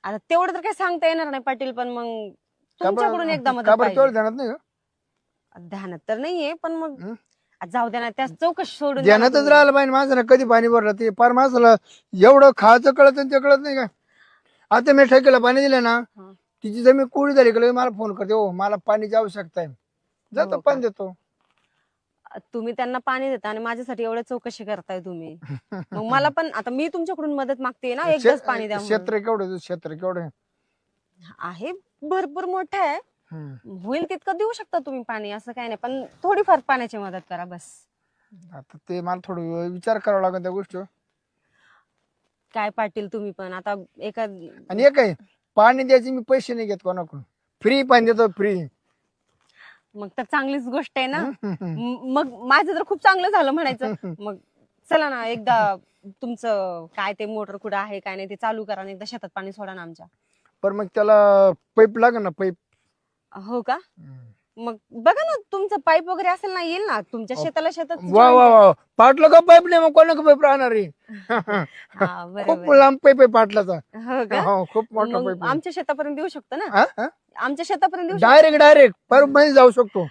आता तेवढं तर काही सांगता येणार नाही पाटील, पण मग तुमच्याकडून एकदा मदत का बरं पाहिजे. तेवढं ध्यानात नाही का? ध्यानात तर नाहीये, पण मग हं? जाऊ द्या ना, त्या चौकशी सोडून द्या ना ध्यानातच तुम्ही. राहिलं पाहिजे माणसानं. कधी पाणी भरलं ते पार माणसाला एवढं खायचं कळत आणि ते कळत नाही का? आता मी ठेकेला पाणी दिलं ना, हा. तिची जमीन कोरडी झाली का लगेच मला फोन करते, हो मला पाण्याची आवश्यकता आहे. जातो हो पाणी का? देतो. तुम्ही त्यांना पाणी देता आणि माझ्यासाठी एवढं चौकशी करताय तुम्ही. मग मला पण आता मी तुमच्याकडून मदत मागते ना, एकदाच पाणी द्या म्हणून. क्षेत्र केवढं क्षेत्र केवढं आहे? आहे भरपूर मोठं आहे, हम्म. होईल तितकं देऊ शकता तुम्ही पाणी, असं काही नाही, पण थोडीफार पाण्याची मदत करा बस. आता ते मला थोडं विचार करावा लागेल त्या गोष्टी. काय पाटील तुम्ही पण आता एका आणि एक आहे, पाणी द्यायचे मी पैसे नाही घेत कोणाकडून, फ्री पाणी देतो, फ्री. मग तर चांगलीच गोष्ट आहे ना. मग माझं तर खूप चांगलं झालं म्हणायचं. मग चला ना एकदा तुमचं काय ते मोटर कुठं आहे काय नाही ते चालू करा आणि एकदा शेतात पाणी सोडा ना आमच्या. पण मग त्याला पाईप लागेल ना, पाईप. हो का? मग बघा ना तुमचं पाईप वगैरे असेल ना, येईल ना तुमच्या शेताला शेतात. वा वा वा, पाटलं का पाईप नाही मग कोणाला पाईप राहणार आहे? हा, खूप बरोबर. लांब पाईप आहे पाटलाचा. हो का? हो, खूप मोठा मग पाईप. आमच्या शेतापर्यंत देऊ शकतो ना, आमच्या शेतापर्यंत देऊ शकतो. डायरेक्ट पाईप मध्ये जाऊ शकतो,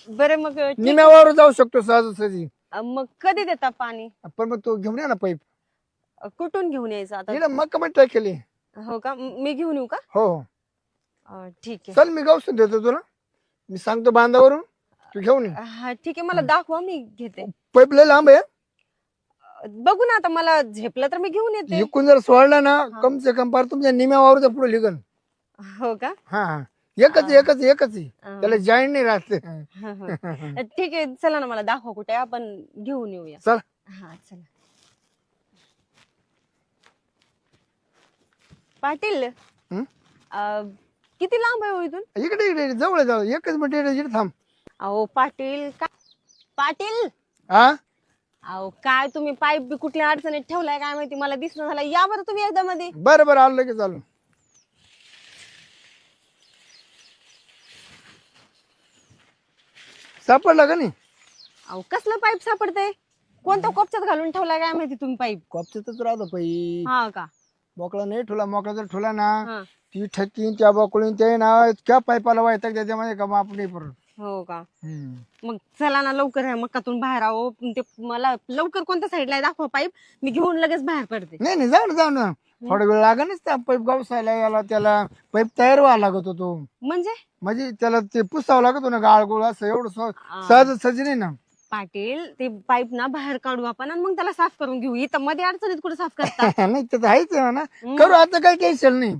बरं मग ठीक. निम्यावर जाऊ शकतो सहजासहजी. मग कधी देता पाणी? पण मग तो घेऊन या ना पाईप. कुठून घेऊन यायचं आता? मग कमेंट टाकेली. हो का? मी घेऊन येऊ का? हो ठीक आहे. चल मी गावसून देतो तुला, मी सांगतो बांधावरून, तू घेऊन ये. हा ठीक आहे, मला दाखवा, मी घेते. पाईप लय लांब आहे. बघू ना आता, मला झेपलं तर मी घेऊन येते. इकून जर सोडला ना, कम से कम पार तुमच्या निम्यावर पुढे लिगन. हो का? हा एकच एकच एकच आहे. त्याला जॉईंट नाही राहते. ठीक आहे, चला ना मला दाखवा कुठे आहे, आपण घेऊन येऊया. चल. हा चला. पाटील हं? किती लांब आहे हो इथून? इकडे इकडे जवळ जाऊ, एकच मिनिट इकडे थांब. अहो पाटील पाटील हा अहो काय तुम्ही पाईप बी कुठल्या अडचणीत ठेवलाय काय माहिती, मला दिसणं झालं. या बरं तुम्ही एकदा मध्ये. बरं बरं आलो लगेच आलो. सापडला का नाही? अहो कसलं पाईप सापडतंय? कोणत्या कोपच्यात घालून ठेवलाय काय माहिती तुम्ही पाईप? कॉपच्यातच राहतो पाईप. हा का? मोकळा नाही ठेवला, मोकळा जर ठेवला ना, हा. ती ठकीन त्या बकुळीन ते ना इतक्या पाईपाला व्हायचं त्याच्यामध्ये का माप नाही परत. हो का? मग चला ना लवकर ह्या मक्कातून बाहेर आहो. ते मला लवकर कोणत्या साईडला दाखवा पाईप, मी घेऊन लगेच बाहेर पडते. नाही नाही जाऊ ना जाऊ ना, थोडा वेळ लागेलच त्या पाईप गावसायला याला, त्याला पाईप तयार व्हायला लागत होतो. म्हणजे त्याला ते पुसावं लागत होतं ना, गाळ गोळ असं एवढं सहज सहज नाही ना. पाटील ते पाईप ना बाहेर काढू आपण आणि मग त्याला साफ करून घेऊ. इथं मध्ये अडचणीत कुठे साफ करता? नाही तर आहेच आहे ना, करू आता काही टेन्शन नाही.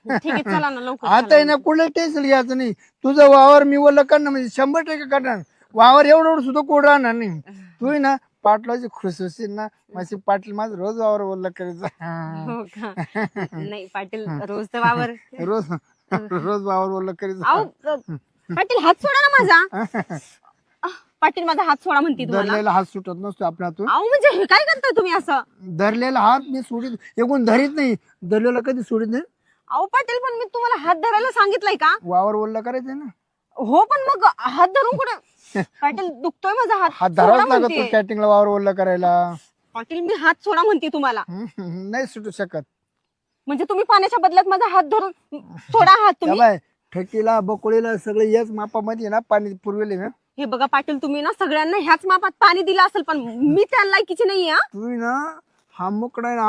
ठीक आहे चला ना लवकर. आता आहे ना कुठलं टेन्शन घ्यायचं नाही. तुझं वावर मी वल्ल करणार म्हणजे 100% करणार. वावर एवढं सुद्धा कोड राहणार नाही. तू ना पाटलाची खुश होशील ना, माझी पाटील माझं रोज वावर वल्ल करायचं. हो का? नाही पाटील रोज तर वावर. रोज रोज वावर वल्ल करायचं. अहो पाटील हात सोडा ना माझा. पाटील माझा हात सोडा म्हणते तुम्हाला. धरलेला हात सुटत नसतो आपल्या हातून. अहो म्हणजे हे काय करताय तुम्ही असं? धरलेला हात मी सोडित, एकूण धरीत नाही, धरलेला कधी सोडित नाही. अहो पाटील पण मी तुम्हाला हात धरायला सांगितलंय का? वावर वल्ल करायचं ना. हो पण मग हात धरून कुठे? पाटील दुखतोय माझा हात. हात सोडा धरावाच लागत म्हणतेय. कॅटिंगला वावर वल्ल करायला. पाटील मी हात सोडा म्हणते तुम्हाला. नाही सुटू शकत. म्हणजे तुम्ही पाण्याच्या बदल्यात माझा हात धरून सोडा हात तुम्ही. बाय ठेकीला बकोळीला सगळे याच मापामध्ये ना पाणी पुरवेले ना. हे बघा पाटील तुम्ही ना सगळ्यांना ह्याच मापात पाणी दिलं असेल, पण मी त्या लायकीची नाहीये. तू ना हा मोकडा आहे ना,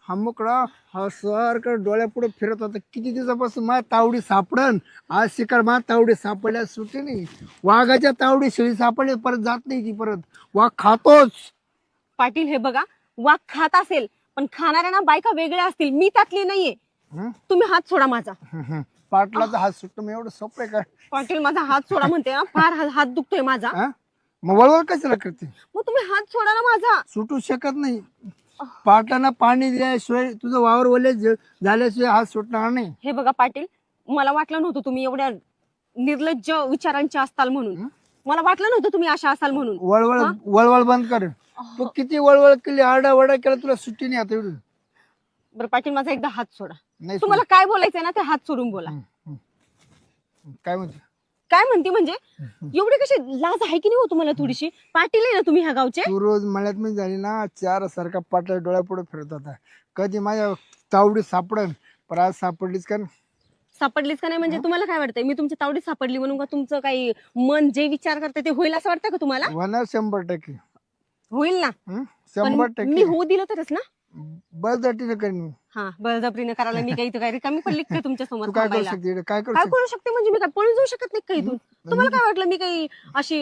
हा मोकडा हा सारखं डोळ्यापुढे फिरत होता. किती दिवसापासून माझ्या तावडी सापडन, आज शिकार माझ्या तावडी सापडल्या सुटे नाही. वाघाच्या तावडी शेळी सापडली परत जात नाही ती परत. वाघ खातोच. पाटील हे बघा वाघ खात असेल, पण खाणाऱ्या ना बायका वेगळ्या असतील, मी त्यातली नाहीये. हं? तुम्ही हात सोडा माझा. पाटलाचा हात सुटतो मग एवढं सोपं आहे का? पाटील माझा हात सोडा म्हणते ना, फार हात दुखतोय माझा. हा? मग वळवळ कशाला करते? मग तुम्ही हात सोडा ना माझा. सुटू शकत नाही. पाटलांना पाणी दिल्याशिवाय तुझं वावर ओले झाल्याशिवाय हात सुटणार नाही. हे बघा पाटील, मला वाटलं नव्हतं तुम्ही एवढ्या निर्लज्ज विचारांचे असताल म्हणून. मला वाटलं नव्हतं तुम्ही अशा असाल म्हणून. वळवळ वळवळ बंद कर. तू किती वळवळ केली, आरडाओरडा केला, तुला सुट्टी नाही आता एवढी. बरं पाटील, माझा एकदा हात सोडा. नाही तुम्हाला काय बोलायचंय ना ते हात सोडून बोला. काय म्हणते? काय म्हणते म्हणजे? एवढी कशी लाज आहे की नाही हो तुम्हाला थोडीशी? पाटील आहे ना तुम्ही ह्या गावचे? तू रोज मळ्यात मी झाली ना, चार सारखा पाटला डोळ्यापुढे फिरत होता. कधी माझ्या तावडी सापडन, पण आज सापडलीच का? सापडलीच का नाही म्हणजे तुम्हाला काय वाटतंय? मी तुमच्या तावडीत सापडली म्हणून का तुमचं काही मन जे विचार करते ते होईल असं वाटतं का तुम्हाला? होणार 100%. होईल ना. हं? पण 100%. मी होऊ दिलं तरच ना. बळजबरीने करीन मी. हा, बळजबरीनं करायला मी काही इथं काय रिकामी पडली का तुमच्या समोर तू काय करू थांबायला? शकते इकडे? काय करू काय शकते? करू शकते म्हणजे मी काय पळून जाऊ शकत नाही का इथून? तुम्हाला काय वाटलं मी काही अशी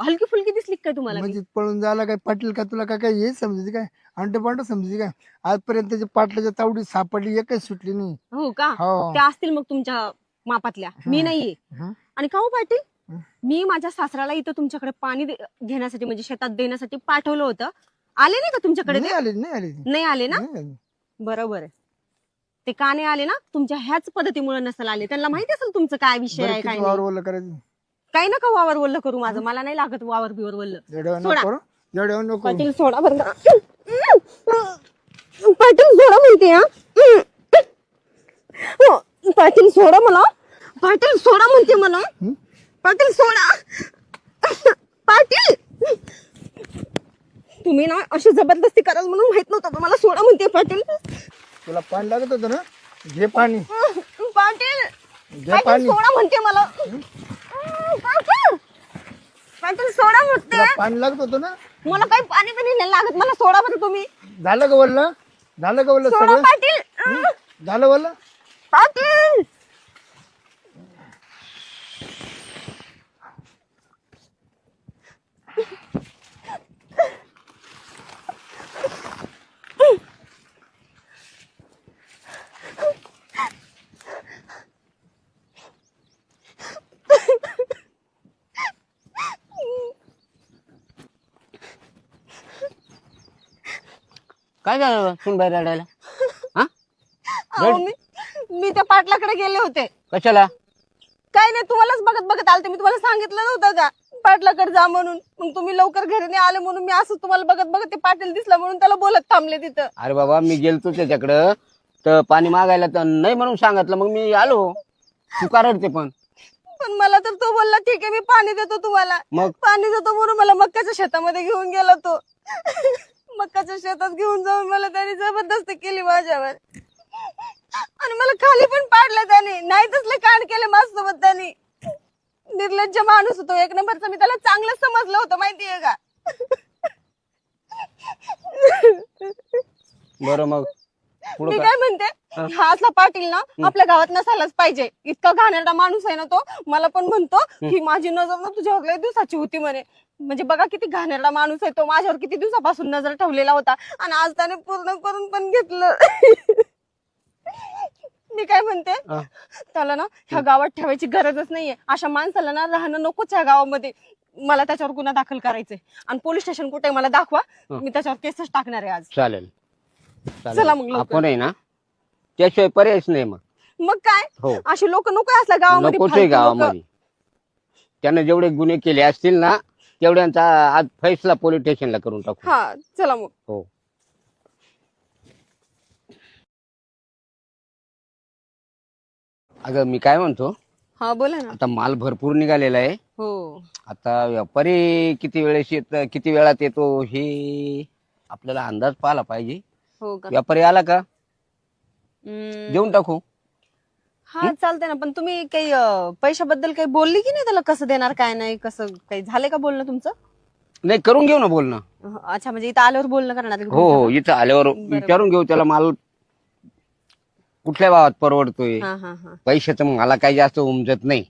हलकी फुलकी दिसली का काय तुम्हाला मी? म्हणजे पळून जायला काय पाटील का? तुला काय काय हे समजायची काय? अंट पांट समजायची काय? आजपर्यंत त्याच्या पाटलाच्या तावडीत सापडली, एकच सुटली नाही. हो का? हो. त्या असतील मग तुमच्या मापातल्या, मी नाहीये. हं? आणि का हो पाटील, मी माझ्या सासऱ्याला इथं तुमच्याकडे पाणी घेण्यासाठी म्हणजे शेतात देण्यासाठी पाठवलं होतं. आले नाही का तुमच्याकडे नाही ते? आली, नाही आली. नाही आले ना? नाही आली. बरोबर आहे. ते का नाही आले ना? तुमच्या ह्याच पद्धतीमुळे नसेल आले. त्यांना माहिती असेल तुमचं काय विषय बरं, आहे किती काय वावर नाही. ओलं करायचं? काही नका वावर वल्ल करू माझं, मला नाही लागत वावर बिवर वल्ल. येड्यावर सोडा. नको करू. येड्यावर नको करू. पाटील सोडा बरं का. पाटील सोडा म्हणते हा. हो, पाटील सोडा मला. पाटील सोडा म्हणते मला. पाटील सोडा. पाटील, तुम्ही ना अशी जबरदस्ती कराल म्हणून माहित नव्हतं पण मला सोडा म्हणते पाटील. तुला पाणी लागत होतं ना? घे पाणी, पाटील, घे पाटील पाणी. सोडा म्हणते मला. पाटील, पाटील सोडा म्हणते. तुला पाणी लागत होतं ना? मला काही पाणी पण नाही लागत, मला सोडा बरं तुम्ही. झालं का वल्ल? झालं का वल्ल सोडा सगळं? पाटील. झालं वल्ल? पाटील, काय झालं सुनबाई रडायला? हा? अहो, मी त्या पाटलाकडे गेले होते. कशाला? काय नाही, तुम्हालाच बघत बघत आलते. मी तुम्हाला सांगितलं नव्हतं का पाटलाकडे जा म्हणून? मग तुम्ही लवकर घरी नाही आले म्हणून मी असं तुम्हाला बघत बघत ते पाटील दिसला म्हणून त्याला बोलत थांबले तिथं. अरे बाबा, मी गेलतो त्याच्याकडं तर पाणी मागायला तर नाही म्हणून सांगितलं, मग मी आलो. तू का रडते पण? पण मला तर तो बोलला ठीक आहे मी पाणी देतो तुम्हाला. मग पाणी देतो म्हणून मला मक्काच्या शेतामध्ये घेऊन गेला तो. मक्काच्या शेतात घेऊन जाऊन मला त्याने जबरदस्ती केली माझ्यावर आणि मला खाली पण पाडलं त्याने. नाही तसले कांड केले माझ्यासोबत त्याने. निर्लज्ज माणूस होतो एक नंबरचा. मी त्याला चांगलं समजलं होतं माहितीये का? बरं, मग पुढं मी काय? काय म्हणते, हा असला पाटील ना आपल्या गावात नसायलाच पाहिजे. इतका घाणेरडा माणूस आहे ना तो. मला पण म्हणतो की माझी नजर ना तुझ्यावर लय दिवसाची होती म्हणे. म्हणजे बघा किती घाणेरडा माणूस आहे तो. माझ्यावर किती दिवसापासून नजर ठेवलेला होता आणि आज त्याने पूर्ण करून पण घेतलं. मी काय म्हणते, त्याला ना ह्या गावात ठेवायची गरजच नाहीये. अशा माणसाला ना राहणं नकोच ह्या गावामध्ये. मला त्याच्यावर गुन्हा दाखल करायचंय आणि पोलीस स्टेशन कुठे मला दाखवा. मी त्याच्यावर केसच टाकणार आहे आज. चालेल चला मग लवकर. आपण आहे ना, त्याशिवाय पर्यायच नाही. मग काय हो, अशी लोक नको असल्या गावामध्ये. नकोच फालतू लोकं. गावामध्ये. त्यानं जेवढे गुन्हे केले असतील ना तेवढ्यांचा आज फैसला पोलीस स्टेशनला करून टाकू. हा, चला मग. हो. अगं मी काय म्हणतो, हा बोला ना. आता माल भरपूर निघालेला आहे. हो, आता व्यापारी किती वेळात येतो हे आपल्याला अंदाज पाहिला पाहिजे. हो का? व्यापारी आला का देऊन टाकू. हा चालतंय ना. पण तुम्ही काही पैशाबद्दल काही बोलली की नाही त्याला? कसं देणार काय नाही, कसं काही झालंय का बोलणं तुमचं? नाही, करून घेऊ ना बोलणं. अच्छा, म्हणजे इथं आल्यावर बोलणं करणार आहे का हो हो, तुमचं? इथं आल्यावर विचारून घेऊ त्याला माल कुठल्या भावात परवडतोय. हा हा हा. पैशाचं मला काही जास्त उमजत नाही.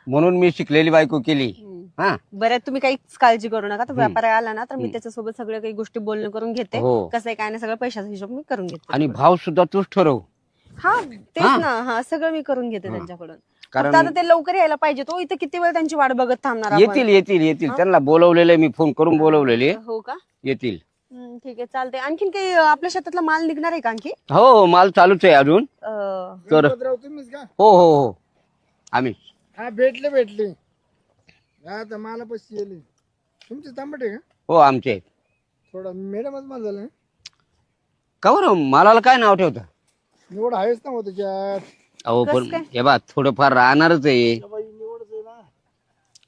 म्हणून मी शिकलेली बायको केली. हा बरं तुम्ही काहीच काळजी करू नका. तर व्यापारी आला ना तर मी त्याच्यासोबत सगळ्या काही गोष्टी बोलणं करून घेते. हो. कसं आहे काय नाही सगळं पैशाचा हिशोब मी करून घेते. आणि भाव सुद्धा तूच ठरव. हा तेच हा. ना. हा सगळं मी करून घेते हा. त्यांच्याकडून. कारण फक्त आता ते लवकर यायला पाहिजे. तो इथे किती वेळ त्यांची वाट बघत थांबणार आपण? येतील येतील येतील त्यांना बोलवलेले मी फोन करून बोलवलेले हो का? येतील. ठीक आहे चालते. आणखीन काही आपल्या शेतातला माल निघणार आहे का आणखी? हो माल चालूच आहे अजून. तर गणपतराव तुम्हीच का? हो हो हो आम्ही हा भेटले आता मला पैसे येले. तुमचे तांबटे का? हो आमचे आहेत. थोडा मॅडमच मला झालं. का बरं मालाला काय नाव ठेवता? निवड आहेच ना हो त्याच्यात. अहो कसं पण काय? हे बा थोडंफार राहणारच आहे. बाई निवडच आहे ना.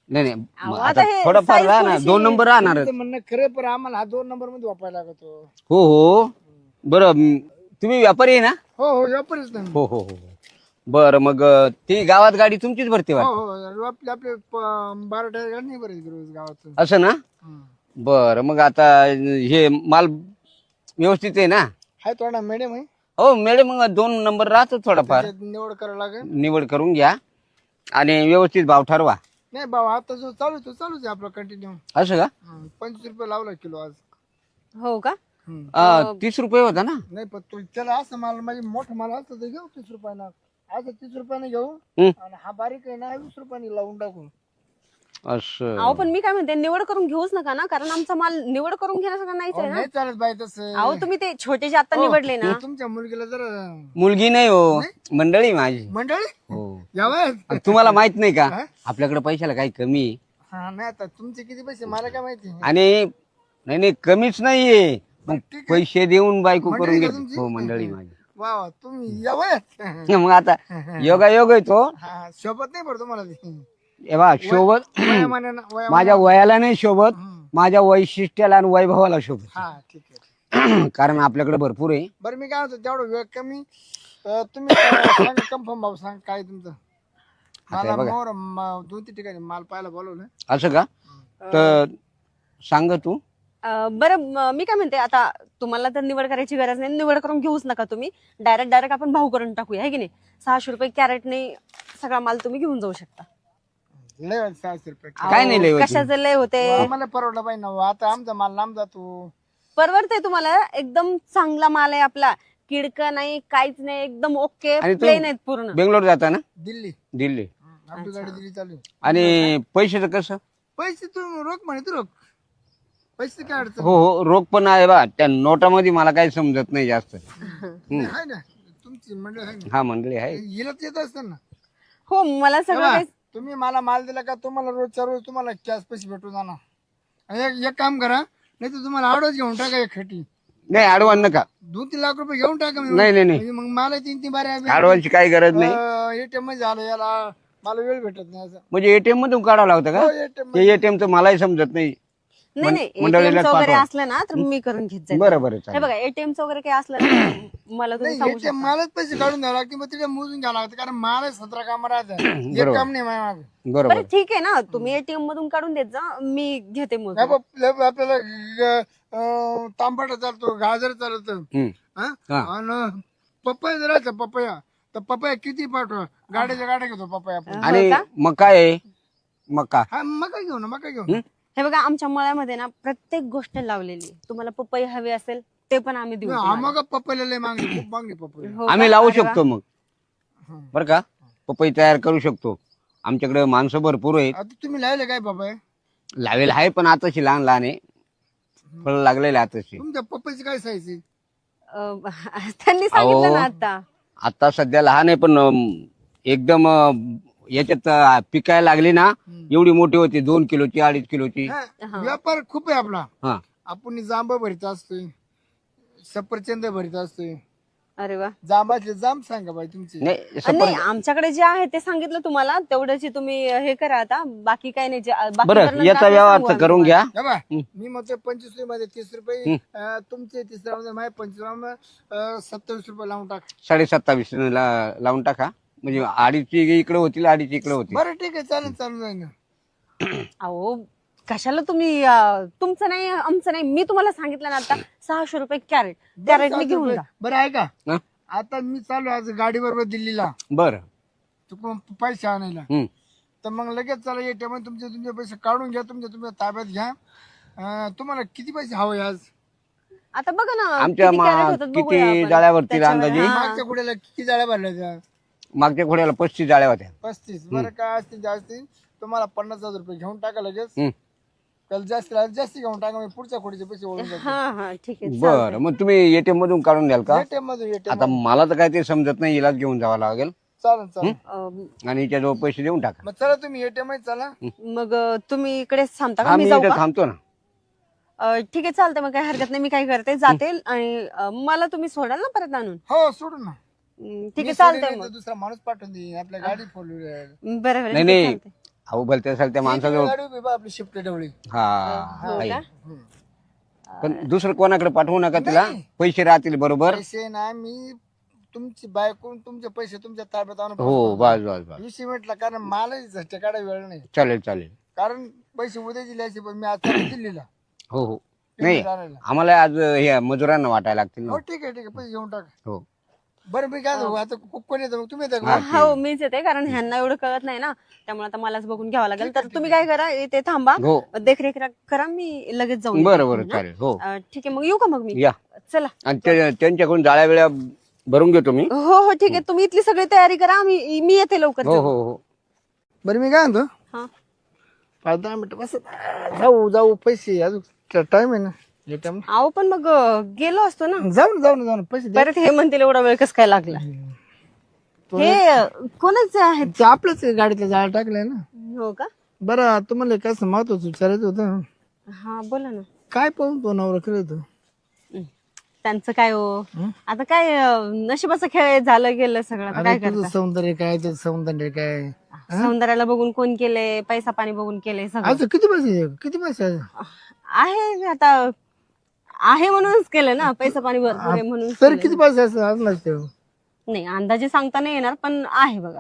नाही अहो, मग आता आता हे थोडंफार size राहणार थोडीशी- 2 नंबर राहणार. तुमचं म्हणणं खरे पण आम्हाला हा 2 नंबर मध्ये वापरायला लागतो. हो हो बरं तुम्ही व्यापारी आहे ना? हो व्यापारीच ना. हो हो हो बरं मग ती गावात गाडी तुमचीच भरते हो वाटतं. हो आपले 12 टायर गाडी नाही बरेच रोज गावात. असं ना? बरं मग आता हे माल व्यवस्थित आहे ना? हाय थोडा मॅडम आहे. हो मॅडम मग 2 नंबर राहतो थोडाफार. त्याच्यात निवड करावं लागेल. निवड करून घ्या आणि व्यवस्थित भाव ठरवा. नाही बाबा आता जो चालू आहे तो चालूच आहे आपला कंटिन्यू. असं का? 25 रुपये लावला किलो आज. हो का? 30 रुपये होता ना? नाही पण तो त्याला असं माल म्हणजे मोठा माल असतं तर घेऊ 30 रुपयानं. असं 30 रुपयाने घेऊ हम्म. आणि हा बारीक आहे ना 20 रुपयाने लावून टाकू. असं अहो पण मी काय म्हणते निवड करून घेऊच नका ना. कारण आमचा माल निवड करून घेण्यासारखा नाहीच आहे ना. नाही चालत बाई तसं. अहो तुम्ही ते छोटे जे आता निवडले ना. तुमच्या मुलगीला जरा मुलगी नाही हो मंडळी माझी. मंडळी हो यावं. आणि तुम्हाला माहित नाही का हा? आपल्याकडे पैशाला काही कमी आहे. हा नाही आता तुमचे किती पैसे मला काय माहिती. आणि नाही नाही कमीच नाहीये मग ठीक आहे. पैसे देऊन बायको मंडळी करून का घेते. तुमची? हो मंडळी माझी. वा वा तुम्ही यावं. मग आता योगा योग आहे तो. हा शोभत नाही पडतो मला ते. हे बा शोभत वयामानानं- माझ्या वयाला नाही शोभत हम्म. माझ्या वैशिष्ट्याला आणि वैभवाला शोभत. हा ठीक आहे. कारण आपल्याकडे भरपूर आहे. बरं मी काय होतो तेवढं वेळ कमी तुम्ही सांगा कन्फर्म भाऊ सांग काय तुमचं. मला बघा. मोर 2-3 ठिकाणी माल पाहायला बोलवलं. असं का? तर सांग तू. बरं मी काय म्हणते आता तुम्हाला तर निवड करायची गरज नाही. निवड करून घेऊच नका तुम्ही. डायरेक्ट आपण भाव करून टाकूया है की नाही. 600 रुपये कॅरेटने सगळा माल तुम्ही घेऊन जाऊ शकता. लय वाजता 600 रुपये. काय नाही लय होत. कशाचे लय होते. आम्हाला परवडला पाहिजे ना. आता आमचा माल लांब जातो. परवडते तुम्हाला. एकदम चांगला माल आहे आपला. किडका नाही काहीच नाही. एकदम ओके आणि तू- प्लेन आहेत पूर्ण. बेंगलोर जाता ना? दिल्ली दिल्ली. आपली गाडी दिल्ली चालू आहे. आणि पैशाचं कसं? पैसे तू रोख म्हणे तू रोख. पैसे काय अडचण हो हो रोख पण आहे बा. त्या नोटामध्ये मला काही समजत नाही जास्त. नाही. आहे ना तुमची मंडळ आहे ना. हा मंडळी आहे. हिला येत असतं ना. हो मला सगळं तेव्हा काही तुम्ही मला माल दिला का तुम्हाला रोजच्या रोज तुम्हाला कॅश पैसे भेटून जाणार. आणि एक काम करा नाही तर तुम्हाला आडवच घेऊन टाका एक खटी. नाही आडवान नका. 2-3 लाख रुपये घेऊन टाका. नाही नाही नाही म्हणजे मग मला 3-3 बारे आडवानची काही गरज नाही. एटीएम मध्ये झालं याला मला वेळ भेटत नाही असं. म्हणजे एटीएम मधून काढावं लागतं का? ATM ते एटीएमचं मलाही समजत नाही. नाही मंडळीलाच ATM चं वगैरे पाठवा. असलं ना तर मी करून घेत जाईल. बरं बरं हे चालेल. बघा ATM चं वगैरे काही असलं ना मला तुम्ही सांगू ATM शकता. मलाच पैसे काढून द्यावं लागते. मग तिथे मोजून घ्यावं लागतं कारण मला 17 काम राहतात. एक बरोबर. काम नाही माझ्या मागे. बरोबर. बरं ठीक आहे ना. तुम्ही ATM मधून काढून देत जा. मी घेते मोजून. नाही बाप, आपल्याला तांबट चालतो गाजर चालत हम्म. हा. आणि पपया जर राहायचा पपया तर पपया किती पाठवा. गाड्या घेतो पपया आपण. आणि मका आहे मका. हा मका घेऊ ना मका घेऊ ना. हे बघा आमच्या मळ्यामध्ये ना प्रत्येक गोष्ट लावलेली आहे. तुम्हाला पपई हवी असेल ते पण आम्ही देऊ हा तुम्हाला. मग पपयाला लय मागणी खूप मागणी पपया. हो आम्ही का? लावू अरे वा. शकतो मग. बर का? पपई तयार करू शकतो. आमच्याकडे माणसं भरपूर आहेत. आता तुम्ही लावले काय पपया. लावेल आहे पण आताशी लहान लहान आहे. फळ लागलेले आताशी. तुमच्या पपयाची काय साईज आहे. त्यांनी सांगितलं ना आता. आता सध्या लहान आहे पण एकदम याच्यात पिकायला लागली ना एवढी मोठी होती 2 किलोची 2.5 किलोची. हा, व्यापार खूप आहे आपला. हा आपण जांब भरीत असतोय सफरचंद भरीत असतोय. अरे वा. जांबातले जांब सांगा बाई तुमचे. नाही नाही सफर- आमच्याकडे जे आहे ते सांगितलं तुम्हाला तेवढ्याची तुम्ही हे करा आता. बाकी काही नाही. बाकी बरं नंतर याचा आपण व्यवहार सांगू तर आम्ही करून घ्या. हे बा, मी म्हणतो 25 मध्ये 30 रुपये तुमचे 30 मध्ये माझे 25 27 रुपये लावून टाक. 27.5 लावून टाका. म्हणजे 2.5 इकडे होतील 2.5 इकडे होतील. बरं ठीक आहे चालेल चालून जाईल ना. अहो कशाला तुम्ही तुमचं नाही आमचं नाही. मी तुम्हाला सांगितलं ना आता 600 रुपये कॅरेट. कॅरेटने घेऊन जा. बरं आहे का हा? आता मी चालू आज गाडी बरोबर दिल्लीला बरं. पैसे आणायला. हम्म. तर मग लगेच चला ATM मध्ये तुमचे पैसे काढून घ्या, तुमच्या ताब्यात घ्या. तुम्हाला किती पैसे हवे आज? आता बघा ना आमच्या किती कॅरेट होतात बघूया किती आपण. जाळ्यावरती त्याच्यावर- अंदाजे? हा. मागच्या कुड्याला किती जाळ्या भरल्या त्या? मागच्या घोड्याला 35 जाळ्या होत्या. 35. बरं काय असतील जास्त तुम्हाला 50,000 रुपये घेऊन टाका लगेच. हम्म. त्याला जास्त घेऊन टाका, मी पुढच्या खोडीचे पैसे ओळून जातो. हा ठीक आहे बरं, मग तुम्ही ATM मधून काढून द्याल का? ATM मध्ये आता मला तर काय ते समजत नाही, हिलाच घेऊन जावं लागेल चालेल. आणि हिच्याजवळ पैसे देऊन टाका. मग चला तुम्ही ATM मध्ये चला. मग तुम्ही इकडेच थांबता का? हा, मी मी जाऊ इथे का? थांबतो ना. ठीक आहे चालतंय, मग काही हरकत नाही. मी काय करते जाते आणि मला तुम्ही सोडाल ना परत आणून? हो सोडून ना. ठीक मी आहे सोडून चालतंय नाही तर मग. दुसरा माणूस पाठवून देईन, आपल्या गाडी फोर व्हीलर. बरं बरं नाही ठीक आहे, नाही, चालतंय. अहो भलते असाल त्या माणसाजवळ. गाडी उभी बा, आपली शिफ्ट डवळी. हो हा का? पण दुसरं कोणाकडे पाठवू नका तिला. नाही. पैसे राहतील बरोबर. पैसे ना मी तुमची बायकून तुमचे पैसे तुमच्या ताब्यात आणून हो, बस बस बस, विषय म्हटलं, कारण मला झटके काढा वेळ नाही. चालेल चालेल. कारण पैसे उद्या दिल्याचे, पण मी आज चालू दिल्लीला हो हो, नाही आणायला. आम्हाला आज हे मजुरांना वाटायला लागतील हो ना. ठीक आहे पैसे घेऊन टाका. हो बरं मी काय म्हणतो, आता कोण येतं मग? तुम्ही येता का? हो मीच येते, कारण ह्यांना एवढं कळत नाही ना, त्यामुळे आता मलाच बघून घ्यावं लागेल. तर तुम्ही काय करा, इथे थांबा, हो, देखरेख करा, मी लगेच जाऊन बरं बरं चालेल. हो ठीक आहे, मग येऊ का मग मी? या. चला. आणि त्यांच्याकडून जाळ्या वेळा भरून घेतो मी. हो हो ठीक आहे, तुम्ही इथली सगळी तयारी करा, मी येते लवकर. हो हो हो. बरं मी काय म्हणतो, हा 5-10 मिनिटं बस. जाऊ पैसे अजून टाइम आहे ना ATM. अहो पण मग गेलो असतो ना. जाऊ ना पैसे द्या. परत हे म्हणतील एवढा वेळ कसं काय लागला. हे कोणाचे आहेत? ते आपलंच आहे, गाडीतल्या जाळ्या टाकलंय ना. हो का? बरं तुम्हाला काय महत्वाचं विचारायचं होतं. हा बोला ना. काय पाहून तो नवरा करत? त्यांचं काय हो, आता काय नशिबाचा खेळ झालं गेलं सगळं, आता काय तुझं करता. सौंदर्य काय, त्याचं सौंदर्य काय? सौंदर्याला बघून कोण केले, पैसा पाणी बघून केले सगळं. आज किती पैसे आहे आता, आहे म्हणूनच केलं ना, पैसा पाणी भरपूर आहे म्हणून तर केलं. किती पैसे असं आज नसते? नाही अंदाजे सांगता नाही येणार, पण आहे बघा.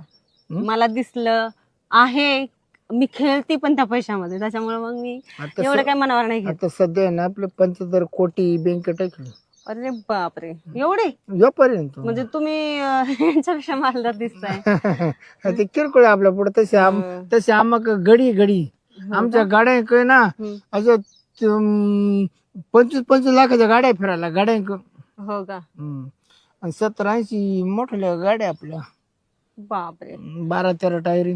मला दिसलं आहे, मी खेळते पण त्या पैशामध्ये, त्याच्यामुळे मग मी आता एवढं काय मनावर नाही घेत. आता सध्या आहे ना आपलं 75 कोटी बँक टाकली अरे बापरे, एवढे यापर्यंत. म्हणजे तुम्ही यांच्यापेक्षा मालदार दिसताय. ते किरकोळ आहे आपल्या पुढे. तसे आम्हाला गडी आमच्या गाड्या काय ना असं 25 लाखाच्या गाड्या फिरायला गाड्या. हो का? आणि 70-80 मोठ्या गाड्या आपल्या, बापरे. 12-13 टायरी.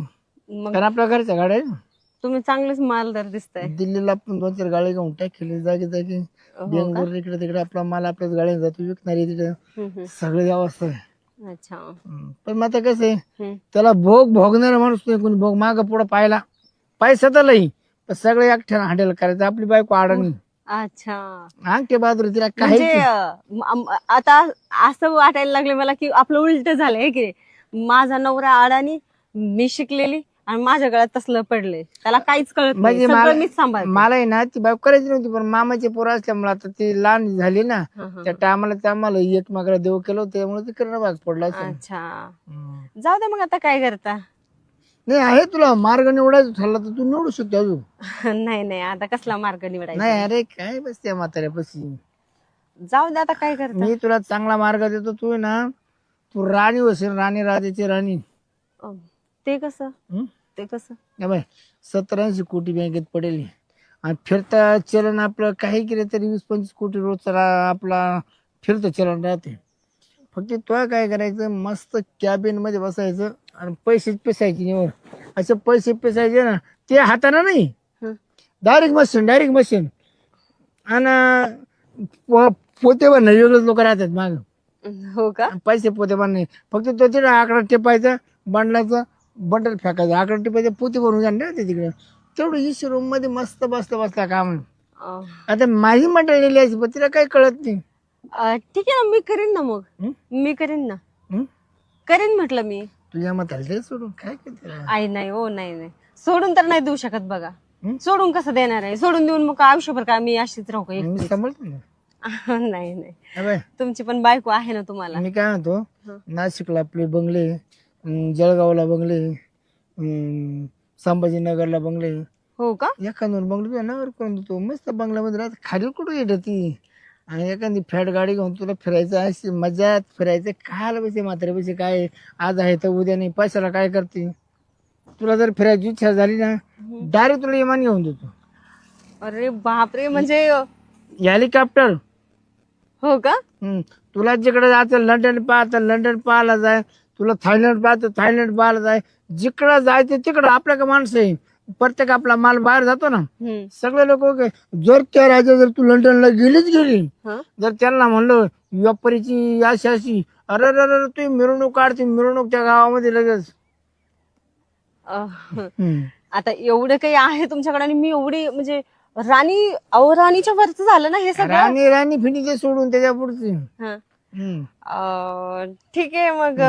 मग कारण आपल्या घरच्या गाड्या आहे ना. तुम्ही चांगलेच मालदार दिसताय. दिल्लीला आपण 2-4 गाड्या घेऊन टाकले जागी. बेंगलोर इकडे तिकडे आपला माल आपल्याच गाड्या जातो विकणारी तिकडे. सगळी अवस्था आहे. अच्छा. पण मग आता कसं आहे, त्याला भोगणारा माणूस नाही कोणी. भोग माग पुढे पाहिला पैसा तर लई, पण सगळं एकट्यानं हँडल करायचं. आपली बायको अडणी अच्छा, अंगठे बहादूर, तिला म्हणजे काही आता असं वाटायला लागले मला की आपलं उलट झालंय की माझा नवरा अडाणी, मी शिकलेली, आणि माझ्या गळ्यात तसलं पडलंय, त्याला काहीच कळत नाही, म्हणजे सगळं मीच सांभाळते. मला आहे ना ती बायको करायची नव्हती, पण मामाचे पोरं असल्यामुळे आता ती लहान झाली ना, त्या टायमाला ते आम्हाला एकमेकाला देव केलं होतं, त्यामुळे ते करणं भाग पडला असेल. अच्छा, जाऊ दे मग, आता काय करता. नाही आहे तुला मार्ग निवडायचा ठरला तर तू निवडू शकतो अजून. नाही आता कसला मार्ग निवडायचा. नाही अरे काय बस त्या म्हाताऱ्यापाशी. जाऊ दे आता काय करता. मी तुला चांगला मार्ग देतो. तू आहे ना, तू राणी होशील, राणी राजाची राणी. ते कसं? ते कसं? 70-80 कोटी बँकेत पडेल, आणि फिरता चलन आपलं काही केलं तरी 20-25 कोटी रोजचा आपला फिरतं चलन राहते. फक्त तुला काय करायचं, मस्त कॅबिन मध्ये बसायचं आणि पैसे पेसायचे निवड. असे पैसे पेसायचे ना, ते हाताने नाही, डायरेक्ट मशीन. आणि पोते बनणार वेगळेच लोक राहतात माग. हो का? पैसे पोते बनणे, फक्त तो तिथे आकडा टिपायचा, बंडलाचं बंडल फेकायचं, आकडा टिपायचं, पोते भरून जाणार ते तिकडे. तेवढं इशी रूम मध्ये मस्त बसता काम. आता माझी मंडळी लिहायची, पण तिला काही कळत नाही. ठीक आहे ना, मी करीन ना, मग मी करीन ना, करीन म्हटलं मी. तुझ्या मताला सोडून काय करते? आई नाही हो, नाही सोडून तर नाही देऊ शकत बघा. सोडून कसं देणार आहे? सोडून देऊन मग आयुष्यभर का मी अशीच राहू का? मी सांभाळतो ना. नाही तुमची पण बायको आहे ना तुम्हाला. मी काय म्हणतो, नाशिकला आपले बंगले, जळगावला बंगले, संभाजीनगरला बंगले. हो का? एखादं बंगले तुझ्या नावावर करून देतो. मस्त बंगल्यामध्ये राहत, खाली कुठं येत ती. आणि एखादी फॅट गाडी घेऊन तुला फिरायचं, अशी मजात फिरायचं. खायला पैसे म्हातारे पैसे काय आज आहे तर उद्या नाही, पैशाला काय करते. तुला जर फिरायची इच्छा झाली ना डायरेक्ट तुला विमान घेऊन देतो. अरे बापरे, म्हणजे हेलिकॉप्टर. हो का? तुला जिकडे जायचं लंडन पाहतं लंडन पाहायला जाय, तुला थायलंड पाहतं थायलंड पाहायला जाय, जिकडं जायचं तिकडं आपल्याकडे माणसं आहे. प्रत्येक आपला माल बाहेर जातो ना, सगळे लोक जर त्या राज्यात जर तू लंडनला गेली जर त्यांना म्हणलं व्यापारीची अशी अशी, अरे अरे तू मिरवणूक काढते, मिरवणूक त्या गावामध्ये लगेच. आता एवढं काही आहे तुमच्याकडे आणि मी एवढी म्हणजे राणीच्या वरच झालं ना हे सगळं. राणी राणी फिनी ते सोडून त्याच्या पुढची. ठीक आहे मग.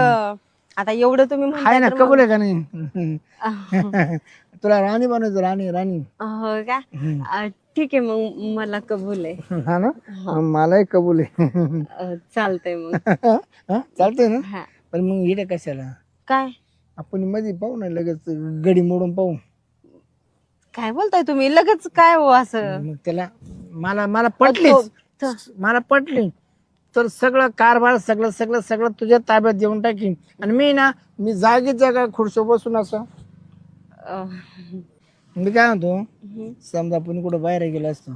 आता एवढं तुम्ही आहे म्हणताय ना, तर कबूल आहे का नाही? तुला राणी बनायचं, राणी राणी. हो का? ठीक आहे मग, मला कबूल आहे. हा ना, मलाही कबूल आहे. चालतंय मग. चालतंय ना. हा. पण मग इकडे कशाला काय आपण मध्ये पाहू ना, लगेच गडी मोडून पाहू. काय बोलताय तुम्ही लगेच? काय हो असं? मग त्याला मला पटलीच, मला पटली तर सगळं कारभार सगळं सगळं सगळं तुझ्या ताब्यात देऊन टाकीन. आणि मी जागीच जागा खुर्शी बसून असं. मी काय म्हणतो, समजा आपण कुठं बाहेर गेलो असतो,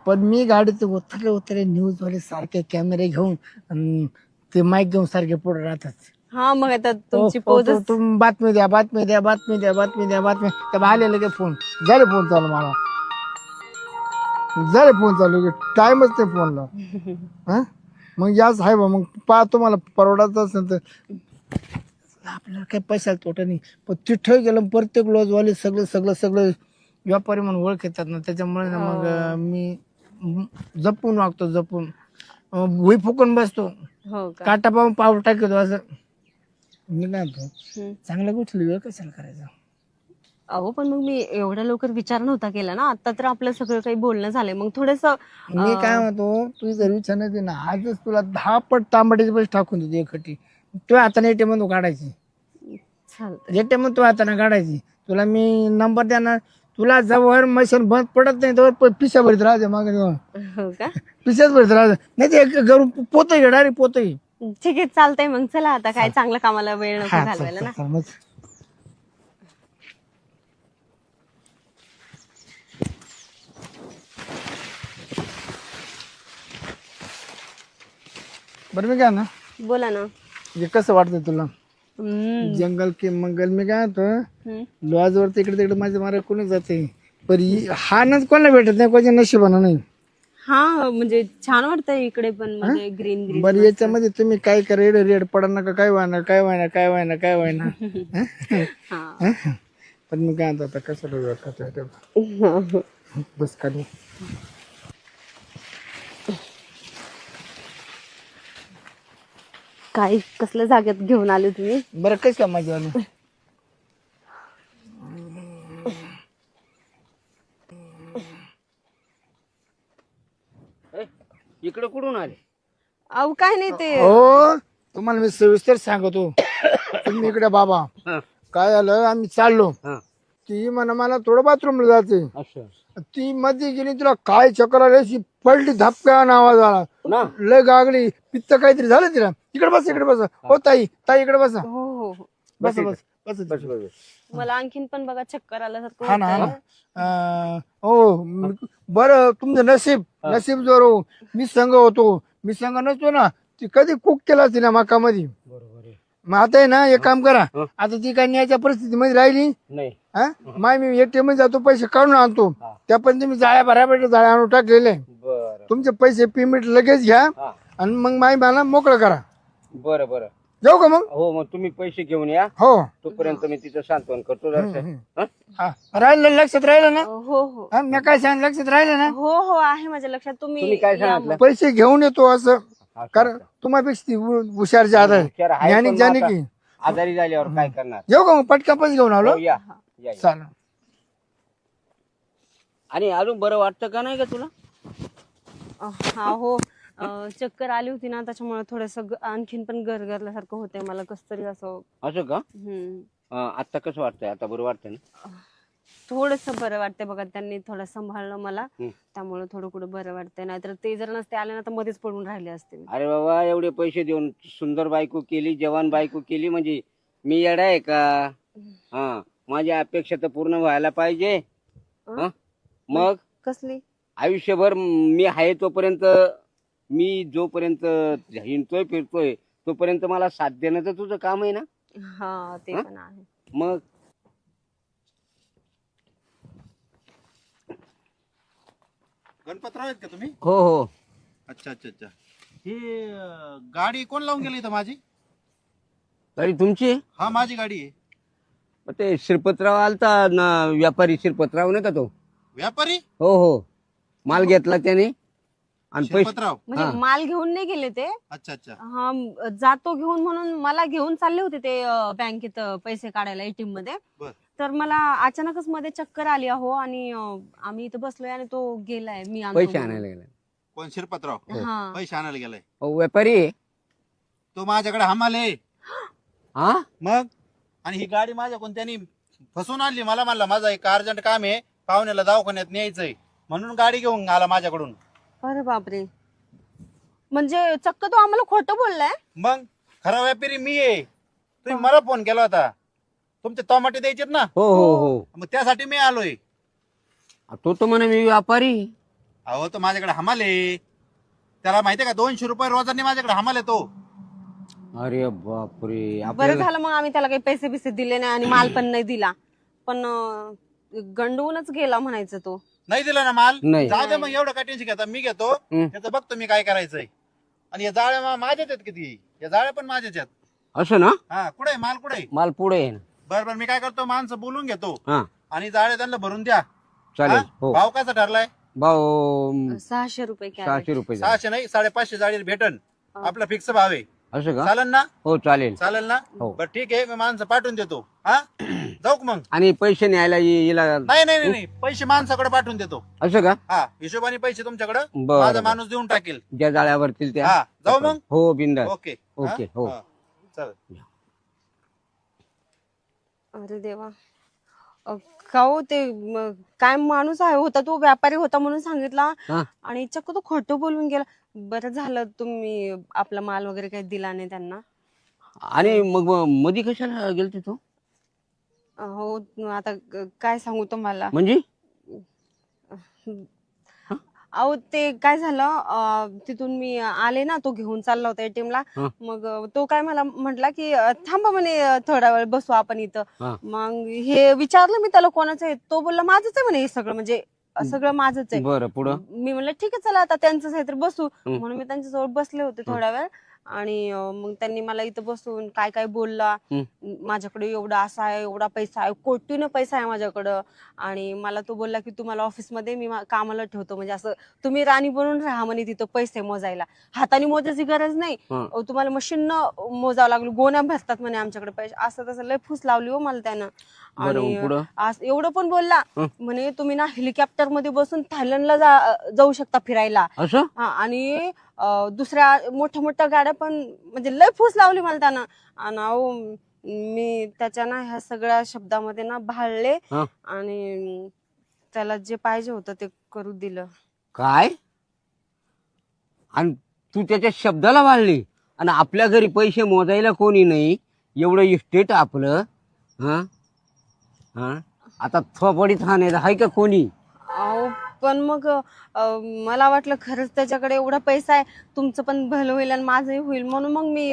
पण मी गाडीत उतरले न्यूज वाले सारखे कॅमेरे घेऊन ते माईक घेऊन सारखे पुढे राहतात. हा, मग आता तुमची पोज. तुम्ही बातमी द्या बातमी द्या बातमी द्या बातमी द्या बातमी त्या आले लगे फोन झाले, फोन चालू मला झाले, फोन चालू, टाइमच नाही फोनला. हा, मग याच आहे बा. मग पाहतो, मला परवडायचं असेल तर आपल्याला काही पैशाला तोटा नाही, पण तिथं गेलं प्रत्येक लॉजवाले सगळं सगळं सगळं व्यापारी म्हणून ओळख येतात ना, त्याच्यामुळे ना मग मी जपून वागतो, जपून भुई फुकून बसतो, काटा पाहून पाऊल टाकतो असं. मी काय म्हणतो, चांगल्या गोष्टी वेळ कशाला करायचा? अहो पण मग मी एवढ्या लवकर विचार नव्हता केला ना, आता तर आपलं सगळं काही बोलणं झालंय. मग थोडस मी काय म्हणतो, तू जर विचार नाही ना, आजच तुला 10 पट तांबड्याचे पैसे टाकून देतो एकटी. तू हाताने ATM मधून काढायची, ATM तू हाताने काढायची. तुला मी नंबर देणार, तुला जवळ मशीन बंद पडत नाही तर पिशा भरीत राहते मागे, पिशाच भरीत राहते. नाही ते घरून पोत घे, डायरेक्ट पोत घे. ठीक आहे, चालतंय मग. चला आता, काय चांगलं कामाला वेळ नको घालवायला ना. बरं, मी काय ना, बोला ना. हे कसं वाटतं तुला जंगल की मंगल? मी काय होतं, लॉज वरती इकडे तिकडे माझ्या मारा कोणी जाते, पण हा नच कोणाला भेटत नाही, कोणाच्या नशिबानं नाही. हा, म्हणजे छान वाटतंय इकडे पण, म्हणजे ग्रीन ग्रीन. बरं, याच्यामध्ये तुम्ही काय करा, रेड पडा नका, काय व्हायना काय व्हायना काय व्हायना काय व्हायना. पण मी काय म्हणतो, आता कसं बस खाली. काय कसल्या जागेत घेऊन आले तुम्ही? बरं, कसं माझ्या आलं इकडे कुठून आले? अहो काय नाही ते. हो, तुम्हाला मी सविस्तर सांगतो. तुम्ही इकडे बाबा, काय झालं, आम्ही चाललो, ती म्हणा मला थोडं बाथरूमला जायचंय. ती मध्ये गेली, तुला काय चक्कर आली, पडली, धपका आवाज आला, लय गागली, पित्त काहीतरी झालं तिला. इकडे बस, इकडे बस. हो ताई, ताई इकडे बसा. बस बस बस बस. मला आणखीन पण बघा चक्कर आल्यासारखं. हा ना. हो, बरं, तुमचं नशीब जोर हो. मी संघ होतो, मी संघ नसतो ना, ती कधी कुक केला असती ना मकामध्ये. मग आता आहे ना, एक काम करा, आता ती काय न्यायच्या परिस्थितीमध्ये राहिली नाही. मी ATM मध्ये जातो, पैसे काढून आणतो. त्या पण तुम्ही जाळ्या भरायला जाळ्या आणून टाकलेले, तुमचे पैसे पेमेंट लगेच घ्या आणि मग मला मोकळं करा. बरं बरं, जाऊ का मग? हो, मग तुम्ही पैसे घेऊन या. हो, तोपर्यंत मी तिचं सांत्वन करतो. राहिलं लक्षात राहिलं ना? हो हो मी काय सांग, लक्षात राहिलं ना? हो हो, आहे माझ्या लक्षात. तुम्ही काय सांगितलं? पैसे घेऊन येतो असं, कारण तुम्हापेक्षा ती हुशार ज्यादा आहे, ज्ञानी जाणे की. आजारी झाल्यावर काय करणार? येऊ का मग? पटका पैसे घेऊन आलो. या. चालेल. आणि अजून बरं वाटतं का नाही का तुला? हा हो, चक्कर आली होती ना, त्याच्यामुळे थोडस आणखीन पण गरगरल्यासारखं होतंय मला, कस तरी असं. असं का? आता कसं वाटतंय? आता बरं वाटतंय ना? थोडस बरं वाटतंय बघा, त्यांनी थोडं सांभाळलं मला, त्यामुळे थोडं कुठं बरं वाटतंय. नाहीतर ते जर नसते आले ना, तर मध्येच पडून राहिले असते. अरे बाबा, एवढे पैसे देऊन सुंदर बायको केली, जवान बायको केली, म्हणजे मी येडा आहे का? माझी अपेक्षा तर पूर्ण व्हायला पाहिजे. हं? मग कसली? आयुष्यभर मी आहे तोपर्यंत, मी जोपर्यंत हिंडतोय फिरतोय तोपर्यंत मला साथ देणं तर तुझं काम आहे ना. हा ते हं? पण आहे. मग गणपतराव आहेत का तुम्ही? हो हो. अच्छा अच्छा अच्छा. ही गाडी कोण लावून गेली इथं माझी? गाडी तुमची? हा माझी गाडी आहे. मग ते श्रीपतराव आलता ना, व्यापारी श्रीपतराव नाही का तो? व्यापारी हो हो. माल घेतला त्याने आणि पैसे. शिरपतराव. म्हणजे हा. माल घेऊन नाही गेले ते. अच्छा अच्छा. हा जातो घेऊन म्हणून मला घेऊन चालले होते ते बँकेत पैसे काढायला एटीएम मध्ये. बर. तर मला अचानकच मध्ये चक्कर आली अहो आणि आम्ही इथं बसलोय आणि तो गेलाय. मी आणतो पैसे म्हणून. आणायला गेला. कोण शिरपतराव? हा. पैसे आणायला गेलाय. हो व्यापारी आहे. तो माझ्याकडे हमाल आहे. हा मग आणि ही गाडी माझ्याकडून त्यांनी फसवून आणली. मला म्हणला माझा एक अर्जंट काम आहे, पाहुण्याला दवाखान्यात न्यायचंय, म्हणून गाडी घेऊन आला माझ्याकडून. अरे बापरे. म्हणजे चक्क तो आम्हाला खोटं बोललाय. मग खरा व्यापारी मी आहे. तुम्ही मला फोन केला होता, तुमचे टमाटे द्यायचेत ना, हो हो हो. मग त्यासाठी मी आलोय. तो तर म्हणे मी व्यापारी. अहो तो माझ्याकडे हमाल आहे. त्याला माहितीये का 200 रुपये रोजाने माझ्याकडे हमाल आहे तो. अरे बापरे. बरं आपल्याला झालं मग आम्ही त्याला काही पैसे बिसे दिले नाही आणि माल पण नाही दिला. पण गंडवूनच गेला म्हणायचं तो. नाही दिला ना माल? नाही. जाऊ दे मग, एवढं काय टेन्शन घेता, मी घेतो त्याचं, बघतो मी काय करायचंय. आणि या जाळ्या माझ्याच आहेत किती, या जाळ्या पण माझ्याच आहेत. असं ना. हा कुठे माल कुठे? माल पुढे आहे ना. बरं मी काय करतो, माणसं बोलून घेतो हा आणि जाळ्या त्यांना भरून द्या. चालेल. हा? हो भाव कसा ठरलाय? भाऊ 600 रुपये कॅरेट. 600 रुपये झाले. 600 नाही 550 जाळी भेटन. आपला फिक्स भाव आहे. असं का? चालेल ना? हो चालेल. चालेल ना? हो. बरं ठीक आहे, मी माणसं पाठवून देतो. हा जाऊ का मग? आणि पैसे न्यायला येईल. नाही नाही नाही नाही, पैसे माणसाकडे पाठवून देतो. असं का? हा हिशोबाने पैसे तुमच्याकडे बरं, माझा बरं. माणूस देऊन टाकेल. ज्या जाळ्यावरतील त्या. हा जाऊ मग. हो बिंदास. ओके ओके, हो. हा, चालेल. अरे देवा. का हो ते काय माणूस आहे होता तो, व्यापारी होता म्हणून सांगितला हा. आणि चक्क तो खोटं बोलून गेला. बरं झालं तुम्ही आपला माल वगैरे काही दिला नाही त्यांना. आणि मग मधी कशाला गेलते तू? हो आता काय सांगू तुम्हाला. म्हणजे अहो ते काय झालं, तिथून मी आले ना, तो घेऊन चालला होता ATM ला. हा. मग तो काय मला म्हटला की थांबा म्हणे, थोडा वेळ बसू आपण इथं. हा. मग हे विचारलं मी त्याला कोणाचं आहे, तो बोलला माझंच आहे म्हणे हे सगळं, म्हणजे सगळं माझंच आहे. बरं पुढं. मी म्हणलं ठीक आहे चला आता त्यांचंच आहे तर बसू. हं. म्हणून मी त्यांच्याजवळ बसले होते थोडा वेळ. आणि मग त्यांनी मला इथं बसून काय काय बोलला. हं. माझ्याकडे एवढा असा आहे, एवढा पैसा आहे, कोटीनं पैसा आहे माझ्याकडं. आणि मला तो बोलला की तुम्हाला ऑफिसमध्ये मी कामाला ठेवतो, म्हणजे असं तुम्ही राणी बनून राहा म्हणे तिथं पैसे मोजायला. हाताने मोजायची गरज नाही, हं. तुम्हाला मशीननं मोजावं लागलं, गोण्या भरतात म्हणे आमच्याकडे पैसे. असं तसं लय फूस लावली हो मला त्यानं. बरं मग पुढं. एवढं पण बोलला हं. म्हणे तुम्ही ना हेलिकॉप्टर मध्ये बसून थायलंडला जाऊ शकता फिरायला. असं. हा आणि दुसऱ्या मोठ्या मोठ्या गाड्या पण, म्हणजे लय फूस लावली मला त्यानं. आणि अहो मी त्याच्या ना ह्या सगळ्या शब्दामध्ये ना भाळले हा. आणि त्याला जे पाहिजे होतं ते करू दिलं. काय? आणि तू त्याच्या शब्दाला वाढली आणि आपल्या घरी पैसे मोजायला कोणी नाही, एवढं इस्टेट आपलं. हा हा आता थोपडीत हा नाही आहे का कोणी? अहो पण मग मला वाटलं खरंच त्याच्याकडे एवढा पैसा आहे, तुमचं पण भलं होईल आणि माझंही होईल, म्हणून मग मी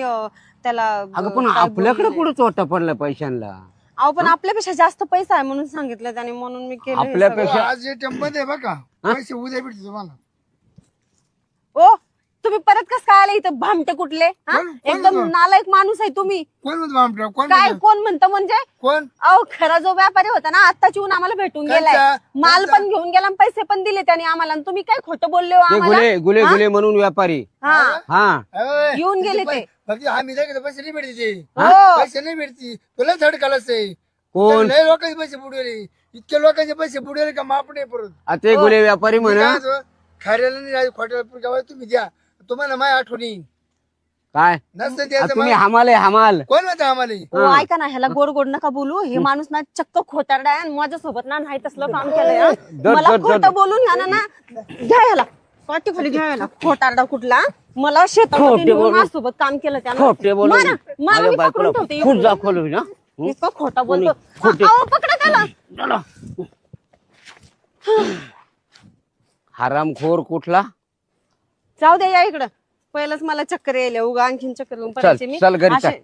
त्याला अगं पण काय आपल्याकडे बोलले कुठं चोटा पडला पैशांना? अहो पण आपल्यापेक्षा जास्त पैसा आहे म्हणून सांगितलं त्याने, म्हणून मी केलं हे आपल्यापेक्षा- सगळं. आज ATM मध्ये आहे बघा, पैसे उद्या भेटते तुम्हाला. ओ तुम्ही परत कस काय आले इथं भामटे कुठले? हा? कोण एकदम होतं? नालायक माणूस आहे तुम्ही. कोण म्हणतो आमच्या? कोण काय म्हणतो? कोण म्हणतं म्हणजे? कोण? अहो खरा जो व्यापारी होता ना, आत्ताच येऊन आम्हाला भेटून त्यांचा- गेलाय, माल त्यांचा- पण घेऊन गेला आणि पैसे पण दिले त्याने आम्हाला. आणि तुम्ही काय खोटं बोलले हो ते आम्हाला? गुले गुले हा? गुले म्हणून व्यापारी. हा हा अय, येऊन तिचे गेले पै- ते. फक्त आम्ही नाही पैसे नाही भेटते ते. हो. पैसे नाही भेटते, तुला थर्ड कलास आहे. कोण? लय लोकांचे पैसे बुडवले, इतके लोकांचे पैसे बुडवले का माप नाही परत. आ, ते गुले व्यापारी म्हणा. खायला नाही खोट्याला तुम्ही द्या, तुम्हाला माझ्या आठवणी काय? नसतं आ, द्यायचं. तुम्ही मला- हमाल आहे हमाल. कोण म्हणतं आम्हाला? हो, ऐका ना, ह्याला गोड गोड नका बोलू. हे माणूस ना चक्क खोटारडा आहे आणि माझ्यासोबत ना नाही तसलं काम केलंय. हा. मला दर- खोटं बोलून ह्याला ना घ्या, ह्याला पाठी खाली घ्या, ह्याला खोटारडा कुठला. मला शेतामध्ये खोटे नेऊन बोलून- माझ्यासोबत काम केलं त्यानं. खोटे बोलून मारा, मारा, मी माझ्या पकडून बायकोला ठेवते. खूप दाखवलं ना. इतका खोटा कोणी? बोलतो. खोटे. अहो, पकडा त्याला. हरामखोर कुठला? जाऊ दे, या इकडं. पहिलंच मला चक्कर यायला, उगा आणखीन चक्कर येऊन पडायचे मी. चल घरी चल. असे-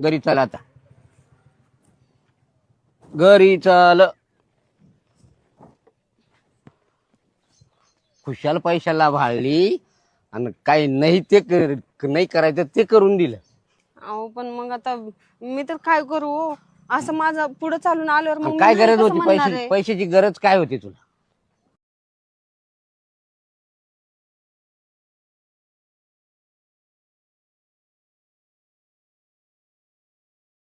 घरी चल आता. घरी चल. खुशाल पैशाला भाळली आणि काही नाही ते नाही करायचं ते करून दिलं. अहो पण मग आता मी तर काय करू हो? असं माझं पुढे चालून आल्यावर मग काय मी नाही गरज कसं होती म्हणणार पैशाची? आहे? पैशाची गरज काय होती तुला?